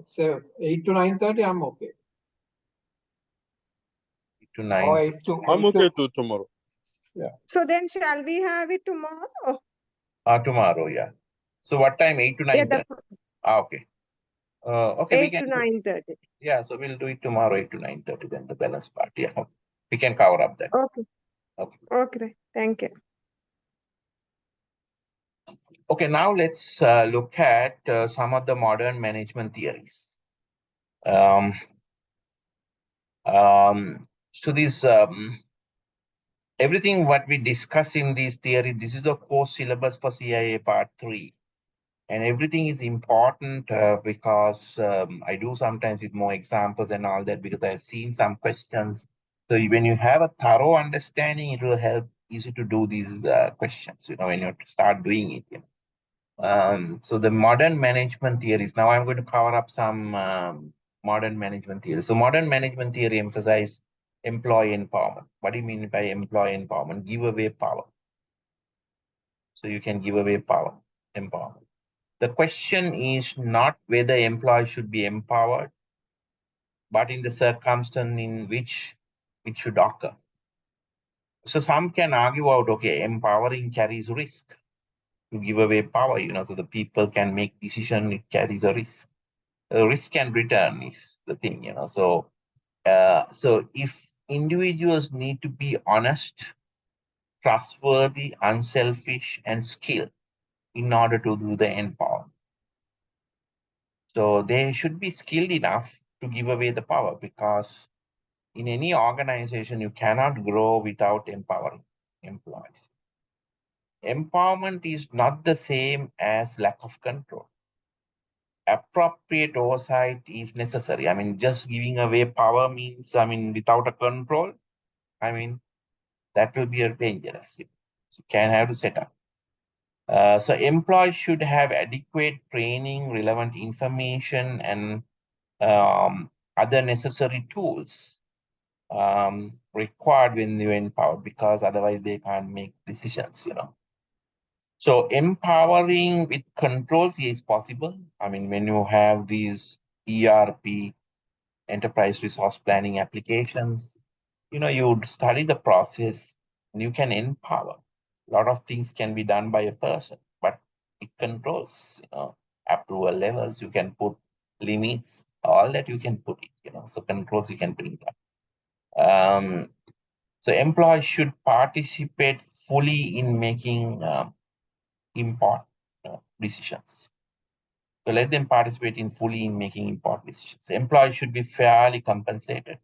say 8 to 9:30, I'm okay. 8 to 9. Or 8 to I'm 8 okay to, too tomorrow. So then shall we have it tomorrow? Tomorrow, yeah. So what time? 8 to Yeah, 9:30. Okay. Okay, we 8 can to do. 9:30. Yeah, so we'll do it tomorrow, 8 to 9:30, then the balance part. Yeah, we can cover up that. Okay. Okay. Okay, thank you. Okay, now let's look at some of the modern management theories. So this everything what we discuss in these theories, this is the course syllabus for CIA Part 3. And everything is important because I do sometimes with more examples and all that, because I've seen some questions. So when you have a thorough understanding, it will help easy to do these questions, when you start doing it. So the modern management theories, now I'm going to cover up some modern management theories. So modern management theory emphasize employee empowerment. What do you mean by employee empowerment? Give away power. So you can give away power, empowerment. The question is not whether employees should be empowered, but in the circumstance in which it should occur. So some can argue out, okay, empowering carries risk. To give away power, so the people can make decision, it carries a risk. Risk and return is the thing, So, so if individuals need to be honest, trustworthy, unselfish, and skilled in order to do the empowerment. So they should be skilled enough to give away the power, because in any organization, you cannot grow without empowering employees. Empowerment is not the same as lack of control. Appropriate oversight is necessary. Just giving away power means, without a control, that will be dangerous. So you can have to set up. So employees should have adequate training, relevant information, and other necessary tools required when you're empowered, because otherwise they can't make decisions, you know. So empowering with controls is possible. I mean, when you have these ERP, enterprise resource planning applications, you know, you would study the process and you can empower. A lot of things can be done by a person, but it controls, you know, approval levels, you can put limits, all that you can put it, you know, so controls you can bring up. So employees should participate fully in making important decisions. So let them participate in fully in making important decisions. Employees should be fairly compensated.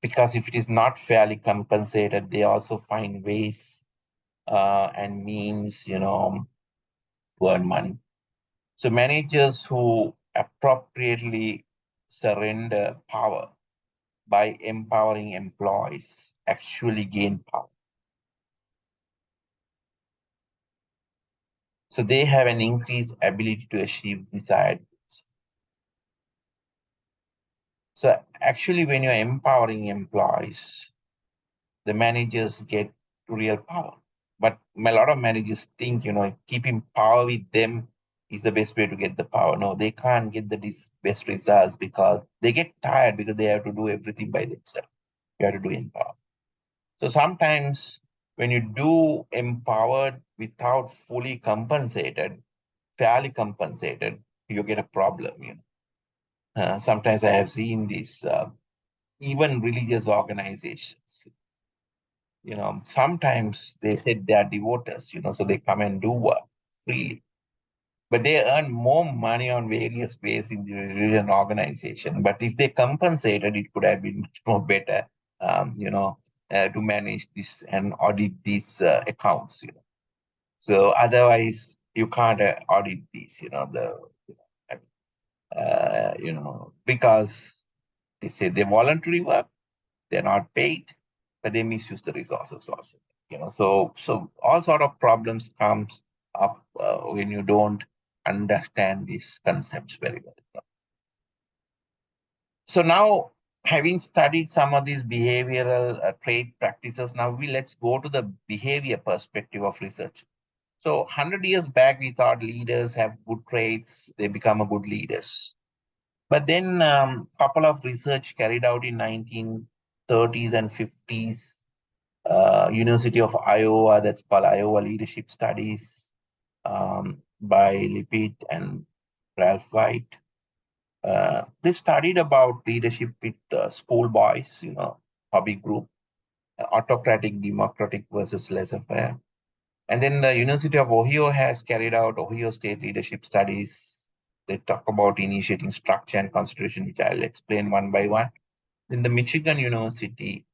Because if it is not fairly compensated, they also find ways and means, you know, to earn money. So managers who appropriately surrender power by empowering employees actually gain power. So they have an increased ability to achieve desired goals. So actually, when you're empowering employees, the managers get real power. But a lot of managers think, you know, keeping power with them is the best way to get the power. No, they can't get the best results because they get tired because they have to do everything by themselves. You have to do empower. So sometimes when you do empowered without fully compensated, fairly compensated, you get a problem. You know, sometimes I have seen this, even religious organizations. You know, sometimes they said they are devotees. You know, so they come and do work freely, but they earn more money on various ways in the religion organization. But if they compensated, it could have been much more better. You know, to manage this and audit these accounts. You know, so otherwise you can't audit these. You know, you know, because they say they voluntary work, they're not paid, but they misuse the resources also. You know, so all sort of problems comes up when you don't understand these concepts very well. So now, having studied some of these behavioral trait practices, now let's go to the behavior perspective of research. So 100 years back, we thought leaders have good traits, they become a good leaders. But then couple of research carried out in 1930s and 50s, University of Iowa, that's called Iowa Leadership Studies, by Lippitt and Ralph White. They studied about leadership with schoolboys, you know, hobby group, autocratic, democratic versus laissez-faire. And then the University of Ohio has carried out Ohio State Leadership Studies. They talk about initiating structure and constitution, which I'll explain one by one. Then the Michigan University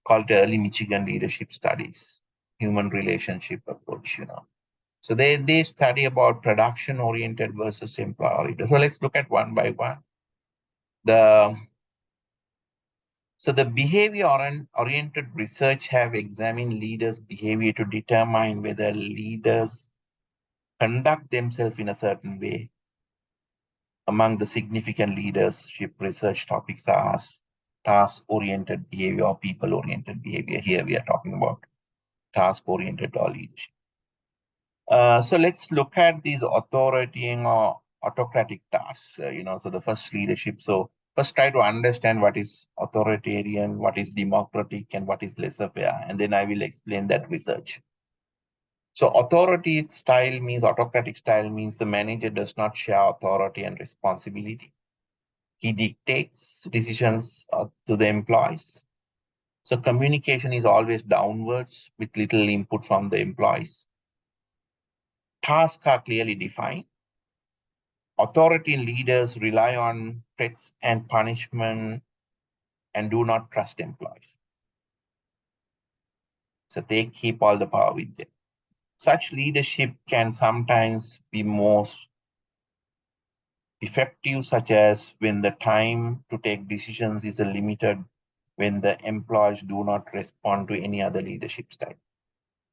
called Early Michigan Leadership Studies, human relationship approach, you know. So they study about production oriented versus employee oriented. So let's look at one by one. So the behavior oriented research have examined leaders' behavior to determine whether leaders conduct themselves in a certain way. Among the significant leadership research topics are task-oriented behavior or people-oriented behavior. Here we are talking about task-oriented or leadership. So let's look at these authoritarian or autocratic tasks. You know, so the first leadership. So first try to understand what is authoritarian, what is democratic, and what is laissez-faire, and then I will explain that research. So authority style means autocratic style means the manager does not share authority and responsibility. He dictates decisions to the employees. So communication is always downwards with little input from the employees. Tasks are clearly defined. Authority leaders rely on threats and punishment and do not trust employees. So they keep all the power with them. Such leadership can sometimes be most effective, such as when the time to take decisions is limited, when the employees do not respond to any other leadership style.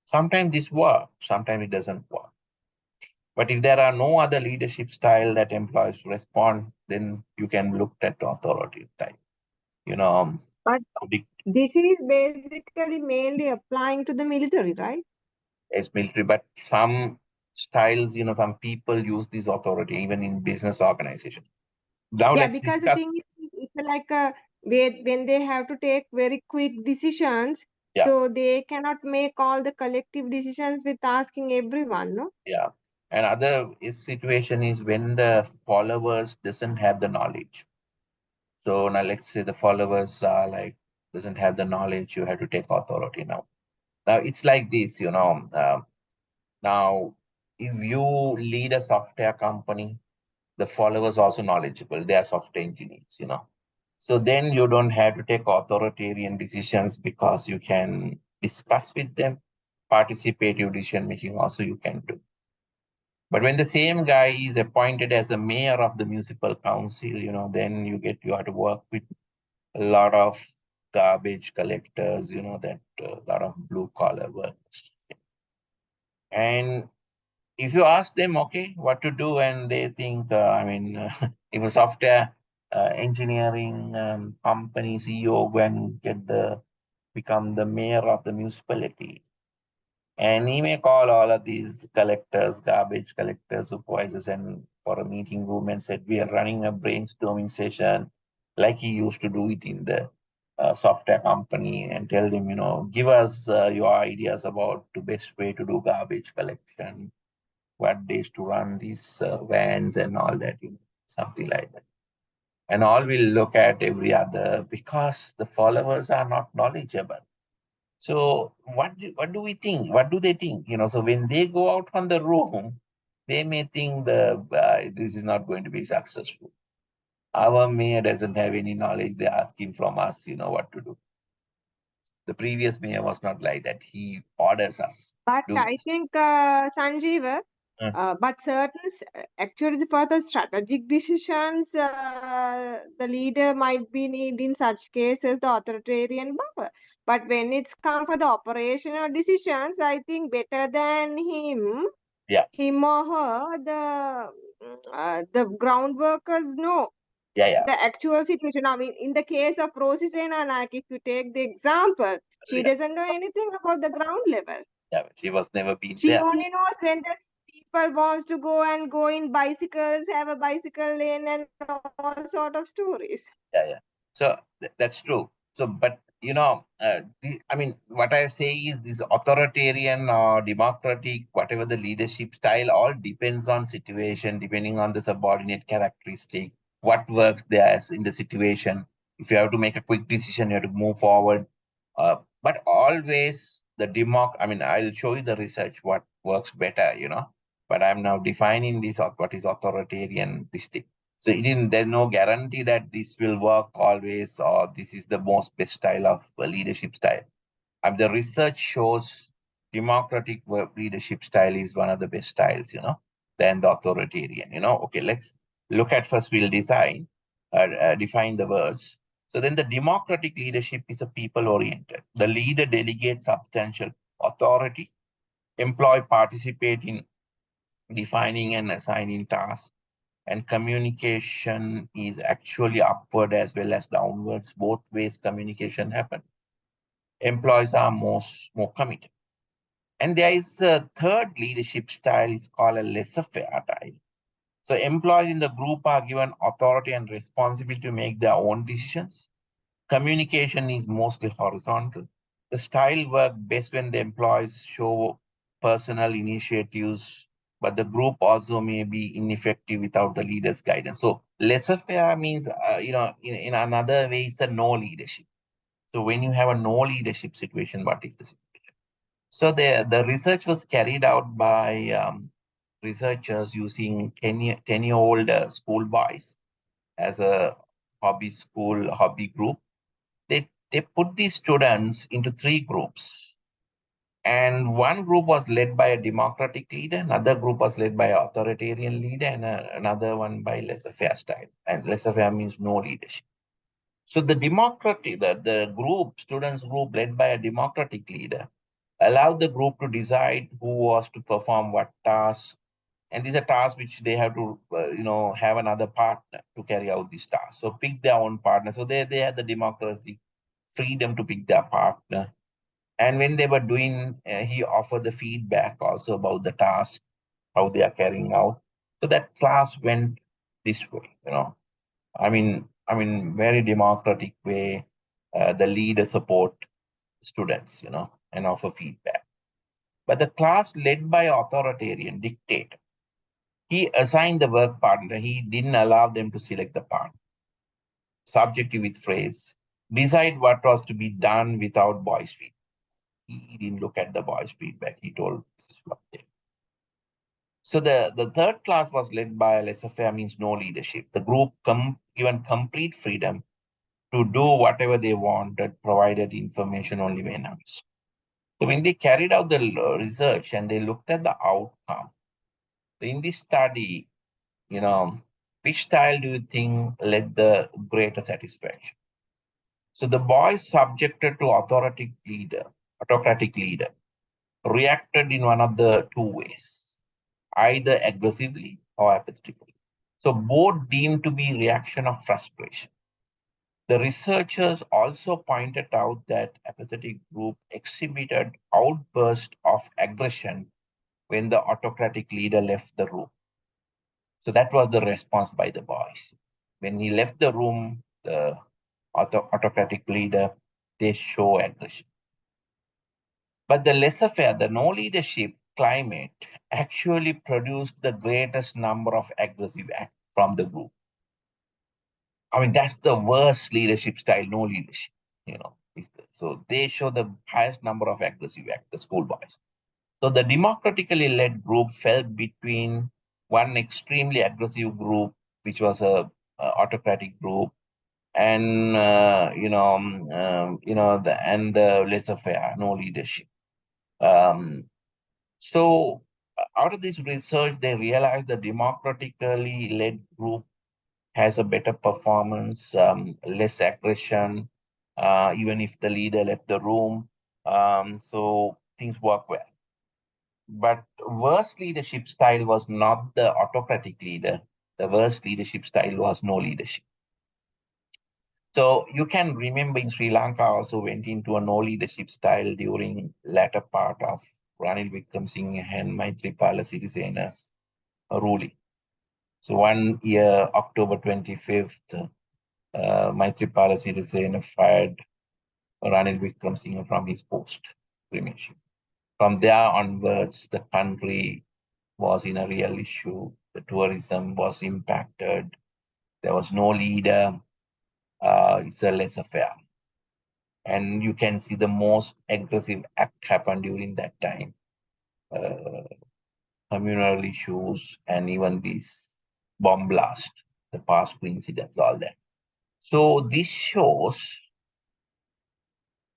Sometimes this works, sometimes it doesn't work. But if there are no other leadership style that employees respond, then you can look at the authority type. But predict this is basically mainly applying to the military, right? as military, but some styles, some people use this authority even in business organization. Now Yeah, let's because the discuss. thing is, it's like when they have to take very quick decisions, Yeah. so they cannot make all the collective decisions with asking everyone, no? Yeah. Another situation is when the followers doesn't have the knowledge. So now let's say the followers are like doesn't have the knowledge, you have to take authority now. Now it's like this, now if you lead a software company, the followers also knowledgeable. They are software engineers. So then you don't have to take authoritarian decisions because you can discuss with them. Participative decision making also you can do. But when the same guy is appointed as a mayor of the municipal council, then you have to work with a lot of garbage collectors, that a lot of blue collar workers. And if you ask them, okay, what to do, and they think, if a software engineering company CEO when become the mayor of the municipality, and he may call all of these collectors, garbage collectors, supervisors, and for a meeting room and said, we are running a brainstorming session like he used to do it in the software company and tell them, give us your ideas about the best way to do garbage collection, what days to run these vans and all that, something like that. And all will look at every other because the followers are not knowledgeable. So what do we think? What do they think? So when they go out on the room, they may think this is not going to be successful. Our mayor doesn't have any knowledge. They're asking from us, what to do. The previous mayor was not like that. He orders us. But Do I think, Sanjeev, Mm. but actually the further strategic decisions, the leader might be need in such cases the authoritarian power. But when it's come for the operational decisions, I think better than Yeah. him or her, the ground workers know Yeah. the actual situation. I mean, in the case of Rosie Senanak, if you take the example, she Yeah. doesn't know anything about the ground level. Yeah. She was never been She there. only knows when the people wants to go in bicycles, have a bicycle lane, and all sort of stories. Yeah. So that's true. So, but what I say is this authoritarian or democratic, whatever the leadership style, all depends on situation, depending on the subordinate characteristic, what works there in the situation. If you have to make a quick decision, you have to move forward. But always I'll show you the research, what works better, but I'm now defining this, what is authoritarian, this thing. So there's no guarantee that this will work always, or this is the most best style of leadership style. The research shows democratic leadership style is one of the best styles, than the authoritarian. Okay, let's look at first. We'll define the words. So then the democratic leadership is a people-oriented. The leader delegates substantial authority, employee participate in defining and assigning tasks, and communication is actually upward as well as downwards. Both ways communication happen. Employees are more committed. And there is a third leadership style is called a laissez-faire style. So employees in the group are given authority and responsibility to make their own decisions. Communication is mostly horizontal. The style works best when the employees show personal initiatives, but the group also may be ineffective without the leader's guidance. So laissez-faire means, in another way, it's a no leadership. So when you have a no leadership situation, what is the situation? So the research was carried out by researchers using 10-year-old schoolboys as a hobby group. They put these students into three groups. And one group was led by a democratic leader, another group was led by an authoritarian leader, and another one by laissez-faire style. And laissez-faire means no leadership. So the students group led by a democratic leader, allowed the group to decide who was to perform what task And these are tasks which they have to, have another partner to carry out these tasks. So pick their own partner. So they had the democracy, freedom to pick their partner. And when they were doing, he offered the feedback also about the task, how they are carrying out. So that class went this way, I mean, very democratic way. The leader support students, and offer feedback. But the class led by authoritarian dictator, he assigned the work partner. He didn't allow them to select the partner. Subjective with phrase, decide what was to be done without boys' feedback. He didn't look at the boys' feedback. He told this is what they. So the third class was led by laissez-faire, means no leadership. The group given complete freedom to do whatever they wanted, provided information only when asked. So when they carried out the research and they looked at the outcome, in this study, which style do you think led the greater satisfaction? So the boys subjected to autocratic leader reacted in one of the two ways, either aggressively or apathetically. So both deemed to be reaction of frustration. The researchers also pointed out that apathetic group exhibited outbursts of aggression when the autocratic leader left the room. So that was the response by the boys. When he left the room, the autocratic leader, they show aggression. But the laissez-faire, the no leadership climate, actually produced the greatest number of aggressive acts from the group. I mean, that's the worst leadership style, no leadership, So they show the highest number of aggressive acts, the schoolboys. So the democratically led group fell between one extremely aggressive group, which was a autocratic group, and the laissez-faire, no leadership. So out of this research, they realized the democratically led group has a better performance, less aggression, even if the leader left the room. So things work well. But worst leadership style was not the autocratic leader. The worst leadership style was no leadership. So you can remember in Sri Lanka also went into a no leadership style during latter part of Ranil Wickremesinghe and Maithripala Sirisena's ruling. So 1 year, October 25th, Maithripala Sirisena fired Ranil Wickremesinghe from his post premiership. From there onwards, the country was in a real issue. The tourism was impacted. There was no leader. It's a laissez-faire. And you can see the most aggressive act happened during that time. Communal issues and even these bomb blast, the past incidents, all that. So this shows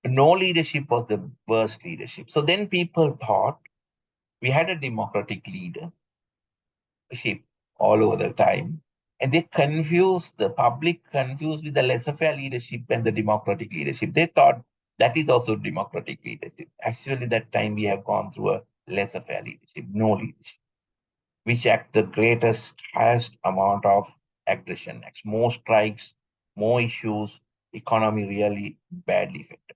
no leadership was the worst leadership. So then people thought we had a democratic leadership all over the time. And they confused, the public confused with the laissez-faire leadership and the democratic leadership. They thought that is also democratic leadership. Actually, that time we have gone through a laissez-faire leadership, no leadership, which act the greatest, highest amount of aggression, more strikes, more issues, economy really badly affected.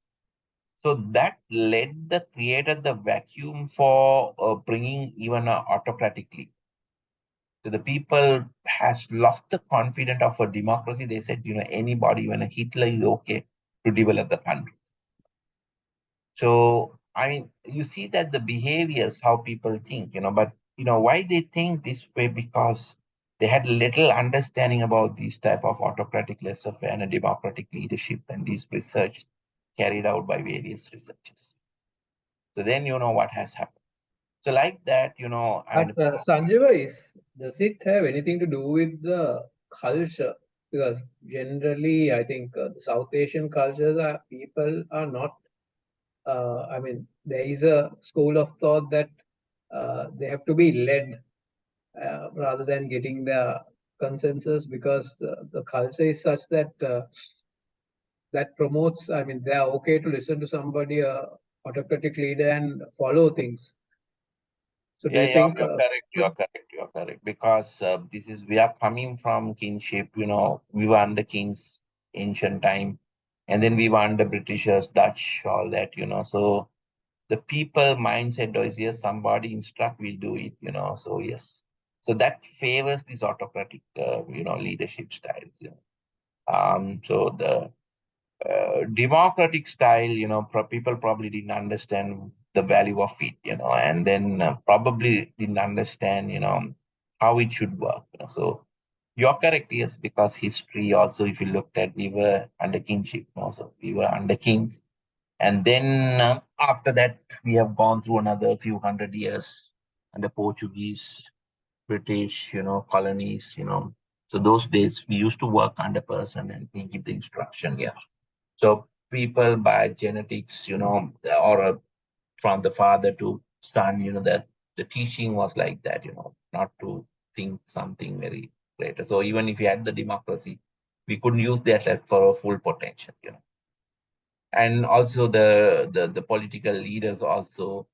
So that created the vacuum for bringing even an autocratic leader. So the people has lost the confidence of a democracy. They said, anybody, even a Hitler is okay to develop the country. So, I mean, you see that the behaviors, how people think, but, why they think this way? Because they had little understanding about these type of autocratic laissez-faire and democratic leadership and this research carried out by various researchers. So then you know what has happened. So like that, But Sanjiva, does it have anything to do with the culture? Because generally, I think the South Asian cultures people are not. I mean, there is a school of thought that they have to be led rather than getting the consensus, because the culture is such that that promotes. I mean, they are okay to listen to somebody, autocratic leader, and follow things. So do Yeah, you think you're correct. You're correct. You're correct. Because we are coming from kinship. We were under kings ancient time, and then we were under Britishers, Dutch, all that. So the people mindset is, yes, somebody instruct, we'll do it. So yes, so that favors these autocratic, leadership styles. So the democratic style, people probably didn't understand the value of it, and then probably didn't understand, how it should work. So you're correct, yes, because history also, if you looked at, we were under kingship, also we were under kings, and then after that, we have gone through another few hundred years under Portuguese, British, colonies, So those days we used to work under person and we give the instruction, yeah. So people by genetics, or from the father to son, that the teaching was like that, not to think something very greater. So even if we had the democracy, we couldn't use that as for a full potential, And also the political leaders also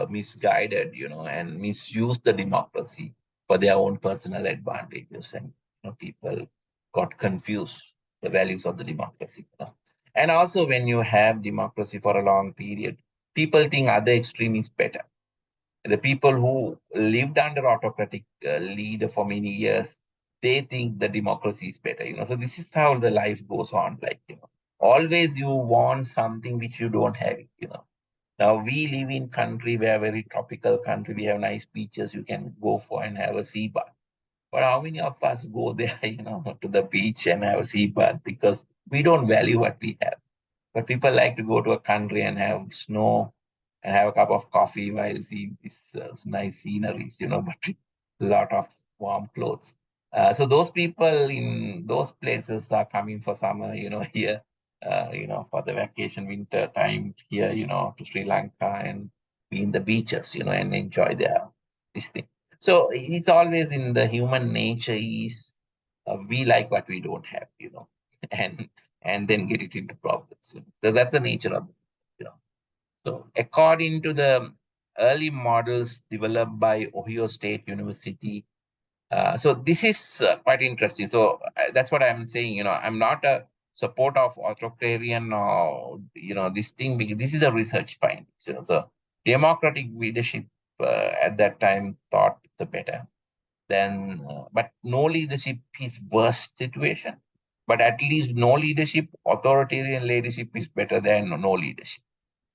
misguided, and misused the democracy for their own personal advantages, and people got confused the values of the democracy. And also, when you have democracy for a long period, people think other extreme is better. The people who lived under autocratic leader for many years, they think the democracy is better. So this is how the life goes on. Like, always you want something which you don't have. Now we live in country where very tropical country. We have nice beaches you can go for and have a sea bath. But how many of us go there, to the beach and have a sea bath because we don't value what we have. But people like to go to a country and have snow and have a cup of coffee while seeing these nice sceneries, but with a lot of warm clothes. So those people in those places are coming for summer, here, for the vacation, winter time here, to Sri Lanka and be in the beaches, and enjoy their this thing. So it's always in the human nature is we like what we don't have, and then get it into problems. So that's the nature of it. So according to the early models developed by Ohio State University, so this is quite interesting. So that's what I'm saying. I'm not a support of authoritarian or this thing, because this is a research findings. So democratic leadership at that time thought the better. Then, but no leadership is worst situation. But at least no leadership, authoritarian leadership is better than no leadership.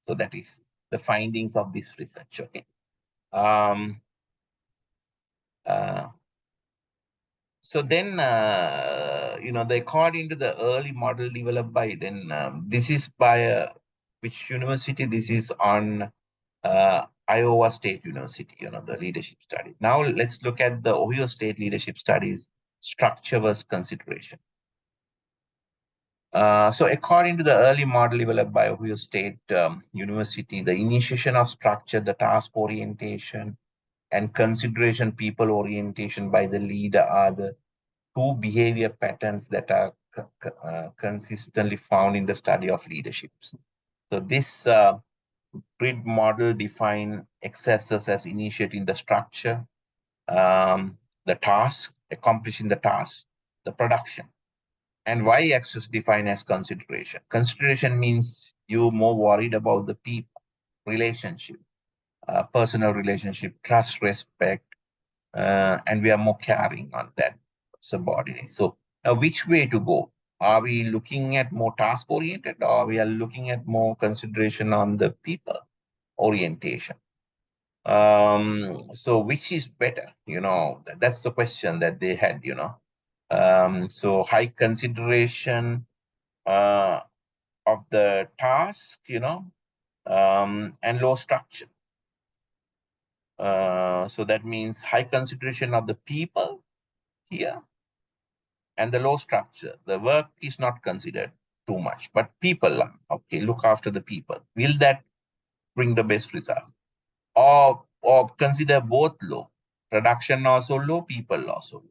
So that is the findings of this research. Okay. Um, uh, so then, according to the early model developed by then, this is by which university? This is on Iowa State University, the leadership study. Now let's look at the Ohio State leadership studies structure versus consideration. So according to the early model developed by Ohio State University, the initiation of structure, the task orientation, and consideration people orientation by the leader are the two behavior patterns that are consistently found in the study of leadership. So this grid model define excesses as initiating the structure, the task, accomplishing the task, the production. And y-axis defined as consideration. Consideration means you're more worried about the people, relationship, personal relationship, trust, respect, and we are more caring on that subordinate. So now which way to go? Are we looking at more task oriented, or we are looking at more consideration on the people orientation? So which is better? That's the question that they had, so high consideration uh, of the task, and low structure. So that means high consideration of the people here and the low structure. The work is not considered too much, but people are. Okay, look after the people. Will that bring the best result? Or consider both low. Production also low, people also low.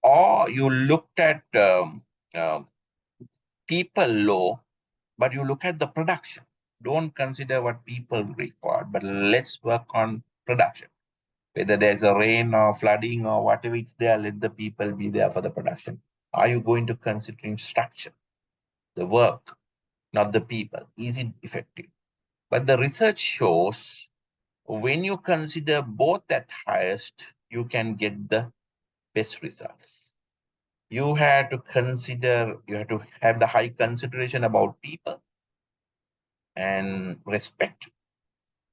Or you looked at uh, people low, but you look at the production. Don't consider what people require, but let's work on production. Whether there's a rain or flooding or whatever it's there, let the people be there for the production. Are you going to consider instruction, the work, not the people? Is it effective? But the research shows when you consider both at highest, you can get the best results. You have to have the high consideration about people and respect.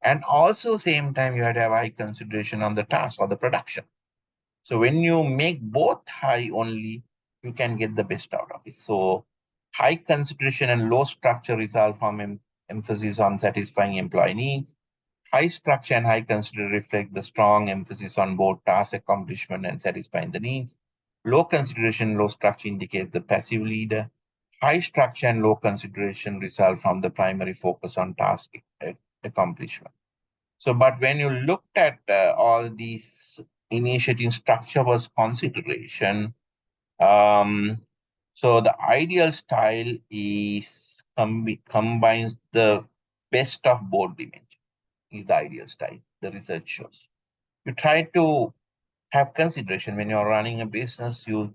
And also same time, you have to have high consideration on the task or the production. So when you make both high only, you can get the best out of it. So high consideration and low structure result from emphasis on satisfying employee needs. High structure and high consideration reflect the strong emphasis on both task accomplishment and satisfying the needs. Low consideration, low structure indicates the passive leader. High structure and low consideration result from the primary focus on task accomplishment. So, but when you looked at all these initiative structure was consideration, so the ideal style is combines the best of both dimensions is the ideal style, the research shows. You try to have consideration when you're running a business, you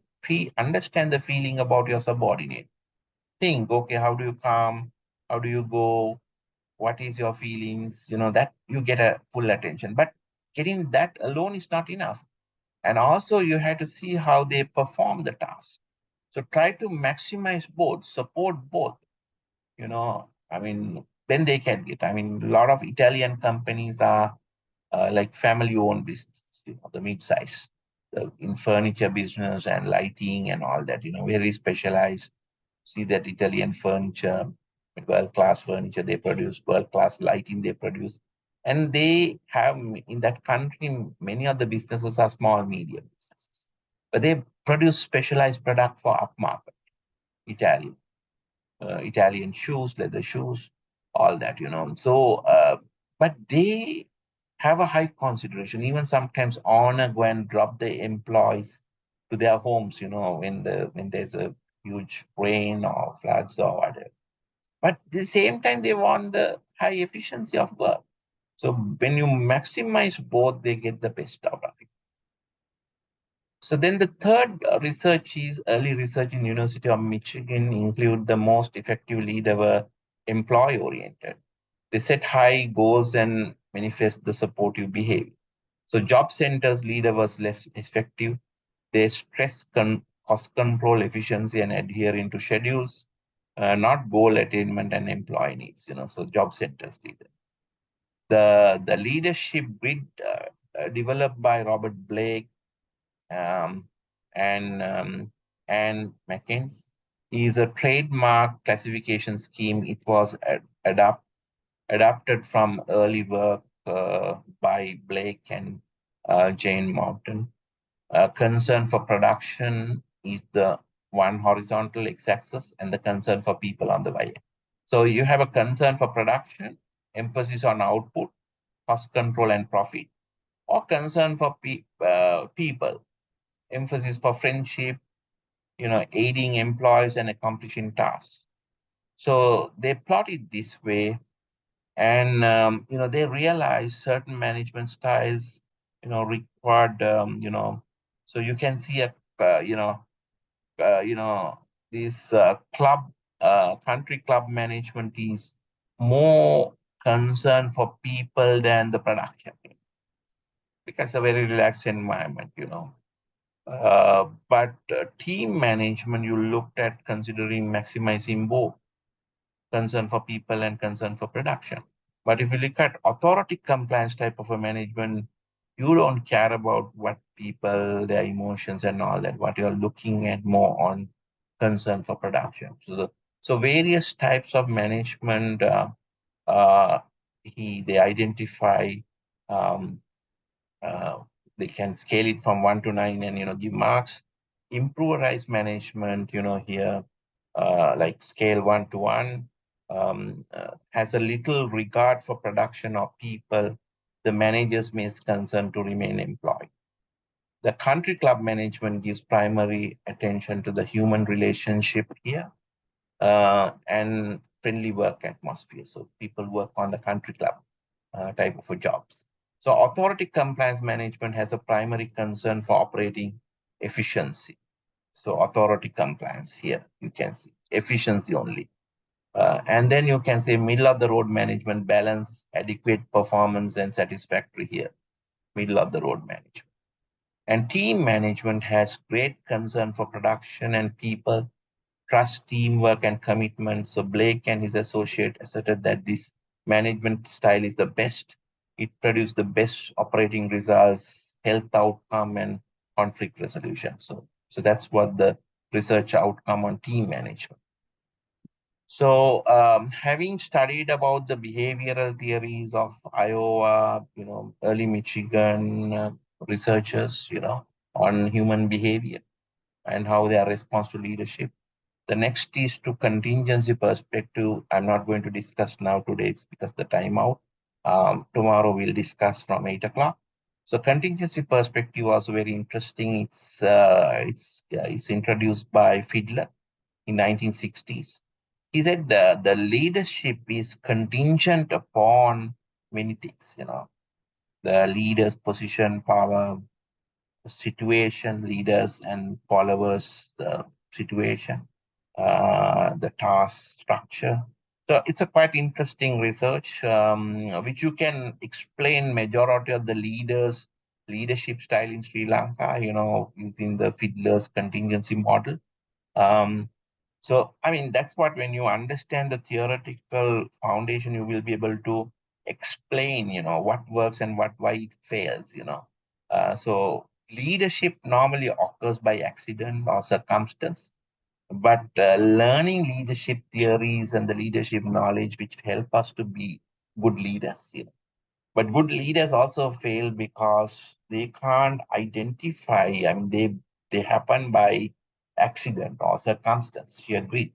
understand the feeling about your subordinate. Think, okay, how do you come? How do you go? What is your feelings? That you get a full attention. But getting that alone is not enough. And also you have to see how they perform the task. So try to maximize both, support both, then they can get. A lot of Italian companies are like family-owned business, the mid-size, in furniture business and lighting and all that, very specialized. See that Italian furniture, world-class furniture they produce, world-class lighting they produce. And they have, in that country, many of the businesses are small, medium businesses. But they produce specialized product for upmarket, Italian. Italian shoes, leather shoes, all that, So, but they have a high consideration, even sometimes honor go and drop the employees to their homes, when there's a huge rain or floods or whatever. But at the same time, they want the high efficiency of work. So when you maximize both, they get the best out of it. So then the third research is early research in University of Michigan include the most effective leader were employee oriented. They set high goals and manifest the supportive behavior. So job centers leader was less effective. They stress cost control, efficiency, and adhering to schedules, not goal attainment and employee needs. So job centers leader. The leadership grid developed by Robert Blake um, and McKinsey is a trademark classification scheme. It was adapted from early work by Blake and Jane Morton. Concern for production is the one horizontal x-axis and the concern for people on the y. So you have a concern for production, emphasis on output, cost control and profit, or concern for people, emphasis for friendship, aiding employees and accomplishing tasks. So they plot it this way, and they realize certain management styles, required, so you can see this country club management is more concerned for people than the production because it's a very relaxed environment, but team management, you looked at considering maximizing both concern for people and concern for production. But if you look at authority compliance type of a management, you don't care about what people, their emotions and all that. What you're looking at more on concern for production. So various types of management, they identify um, uh, they can scale it from 1 to 9 and give marks. Improvised management, here like scale 1 to 1 has a little regard for production of people. The managers may concern to remain employed. The country club management gives primary attention to the human relationship here and friendly work atmosphere. So people work on the country club type of jobs. So authority compliance management has a primary concern for operating efficiency. So authority compliance here, you can see efficiency only. And then you can say middle of the road management, balance, adequate performance and satisfactory here, middle of the road management. And team management has great concern for production and people, trust, teamwork and commitment. So Blake and his associate asserted that this management style is the best. It produced the best operating results, health outcome and conflict resolution. So that's what the research outcome on team management. So having studied about the behavioral theories of Iowa, early Michigan researchers, on human behavior and how they are response to leadership. The next is to contingency perspective. I'm not going to discuss now today, it's because the time out. Tomorrow we'll discuss from 8 o'clock. So contingency perspective was very interesting. It's introduced by Fiedler in 1960s. He said the leadership is contingent upon many things, the leader's position, power, situation, leaders and followers, the situation, the task structure. So it's a quite interesting research, which you can explain majority of the leadership style in Sri Lanka, using the Fiedler's contingency model. So, I mean, that's what, when you understand the theoretical foundation, you will be able to explain, what works and why it fails, So leadership normally occurs by accident or circumstance, but learning leadership theories and the leadership knowledge which help us to be good leaders, But good leaders also fail because they can't identify, I mean, they happen by accident or circumstance, she agreed.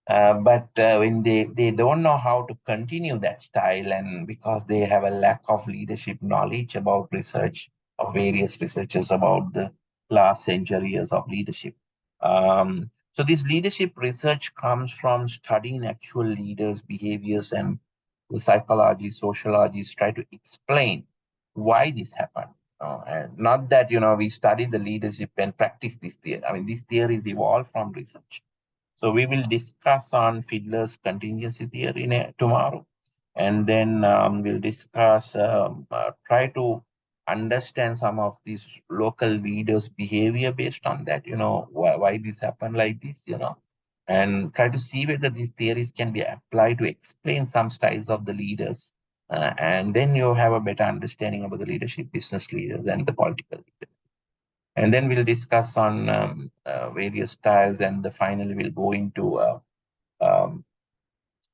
But when they don't know how to continue that style, and because they have a lack of leadership knowledge about research of various researchers about the last century years of leadership. So this leadership research comes from studying actual leaders' behaviors, and the psychology, sociologists try to explain why this happened. And not that, we study the leadership and practice this theory. I mean, these theories evolve from research. So we will discuss on Fiedler's contingency theory tomorrow. And then we'll discuss, try to understand some of these local leaders' behavior based on that, why this happened like this, and try to see whether these theories can be applied to explain some styles of the leaders. And then you have a better understanding about the leadership, business leaders, and the political leaders. And then we'll discuss on various styles, and finally we'll go into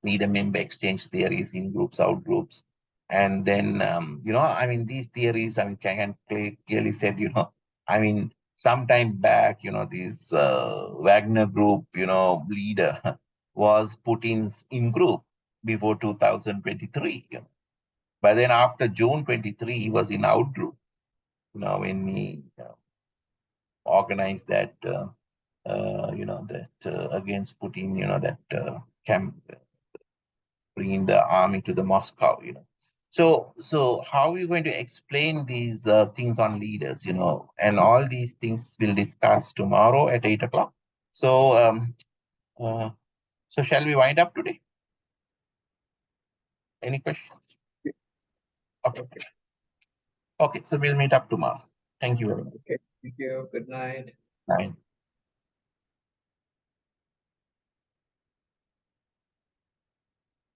leader-member exchange theories, in groups, out groups. And then, I mean, these theories, I mean, can clearly said, I mean, sometime back, this Wagner group, leader was put in group before 2023. But then after June 23, he was in out group. When he organized that, against Putin, that camp, bringing the army to the Moscow, So how are you going to explain these things on leaders, and all these things we'll discuss tomorrow at 8 o'clock. So, so shall we wind up today? Any questions? Okay. Okay, so we'll meet up tomorrow. Thank you very much. Okay, thank you. Good night. Bye.